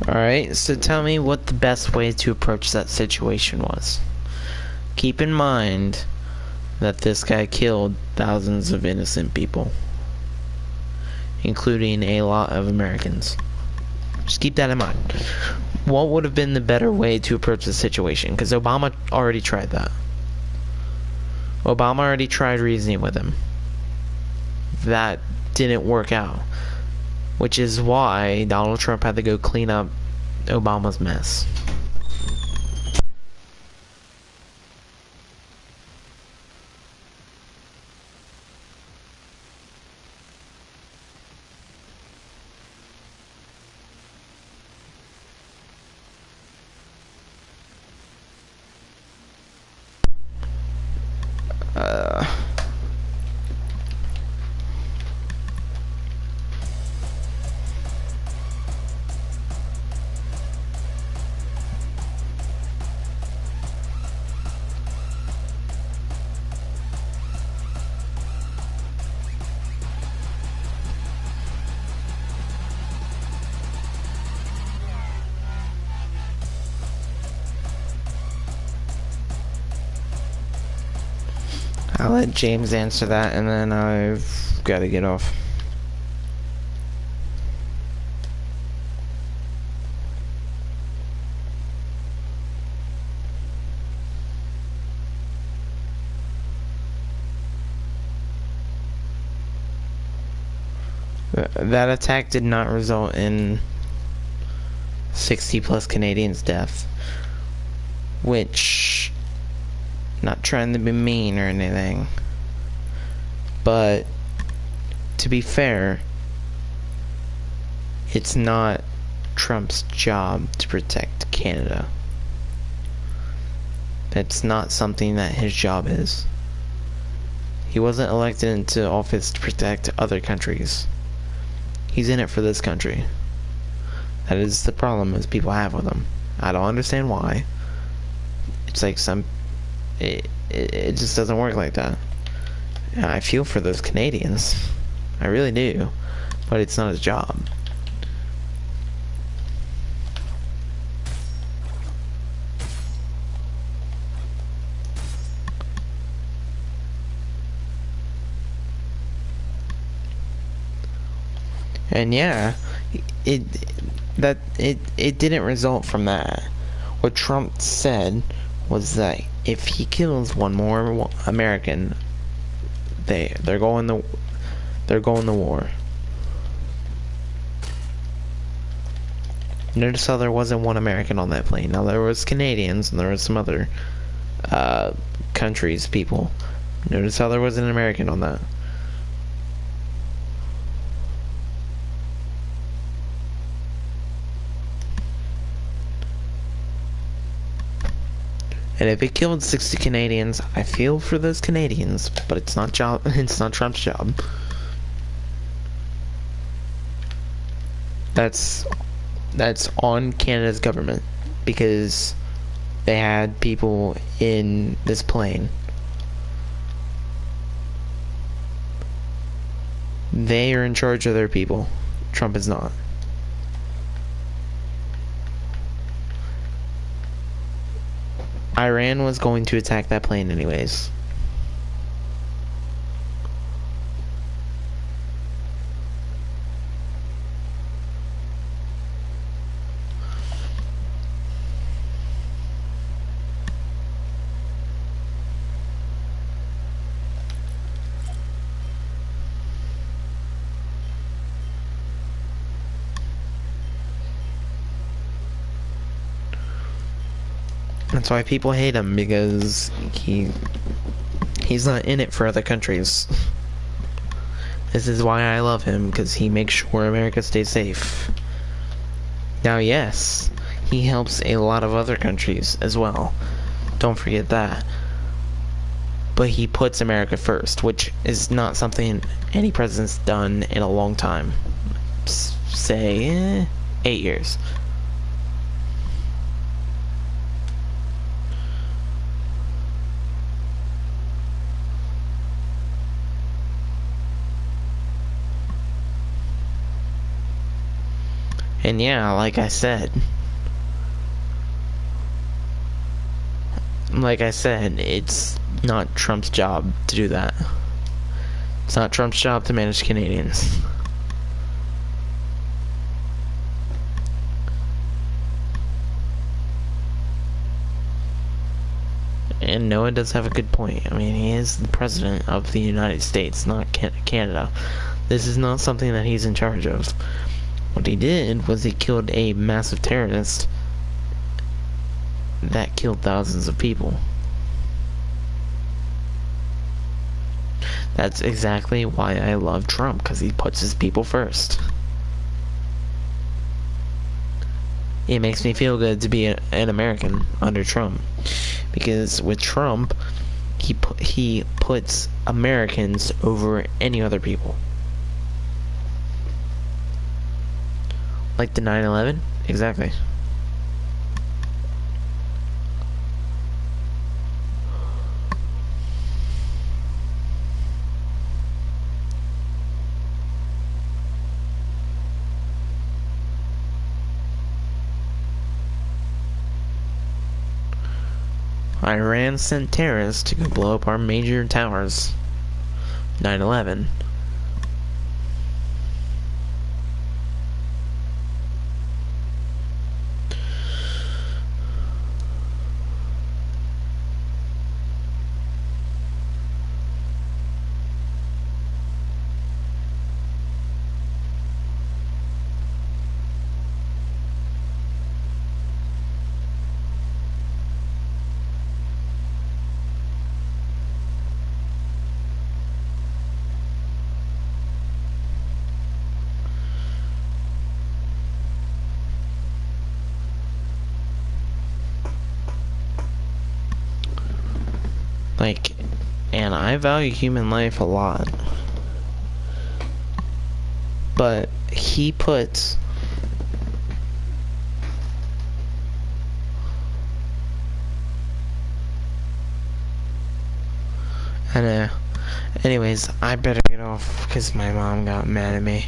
Alright, so tell me what the best way to approach that situation was. Keep in mind that this guy killed thousands of innocent people, including a lot of Americans. Just keep that in mind. What would have been the better way to approach the situation? Because Obama already tried that. Obama already tried reasoning with him. That didn't work out. Which is why Donald Trump had to go clean up Obama's mess. I'll let James answer that, and then I've got to get off. That attack did not result in 60 plus Canadians' death, which, not trying to be mean or anything, but to be fair, it's not Trump's job to protect Canada. That's not something that his job is. He wasn't elected into office to protect other countries. He's in it for this country. That is the problem most people have with him. I don't understand why. It's like it just doesn't work like that. And I feel for those Canadians. I really do. But it's not his job. And yeah, it didn't result from that. What Trump said was that if he kills one more American, they're going to war. Notice how there wasn't one American on that plane. Now there was Canadians and there was some other countries, people. Notice how there wasn't an American on that. And if it killed 60 Canadians, I feel for those Canadians, but it's not Trump's job. That's on Canada's government, because they had people in this plane. They are in charge of their people. Trump is not. Iran was going to attack that plane anyways. That's why people hate him, because he's not in it for other countries. This is why I love him, because he makes sure America stays safe. Now, yes, he helps a lot of other countries as well. Don't forget that. But he puts America first, which is not something any president's done in a long time. Say, 8 years. And yeah, like I said, not Trump's job to do that. It's not Trump's job to manage Canadians. And Noah does have a good point. I mean, he is the president of the United States, not Canada. This is not something that he's in charge of. What he did was he killed a massive terrorist that killed thousands of people. That's exactly why I love Trump, because he puts his people first. It makes me feel good to be an American under Trump, because with Trump, he puts Americans over any other people. Like the 9/11? Exactly. Iran sent terrorists to go blow up our major towers. 9/11. Like, and I value human life a lot. But he puts I know. Anyways, I better get off because my mom got mad at me.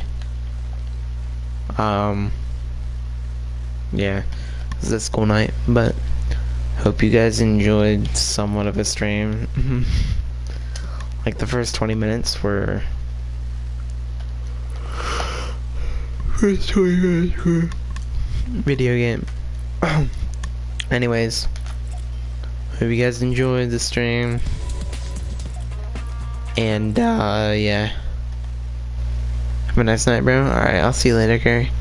Yeah, it's a school night, but hope you guys enjoyed somewhat of a stream. Like the first 20 minutes were video game. Anyways, hope you guys enjoyed the stream. And yeah. Have a nice night, bro. Alright, I'll see you later, Carrie.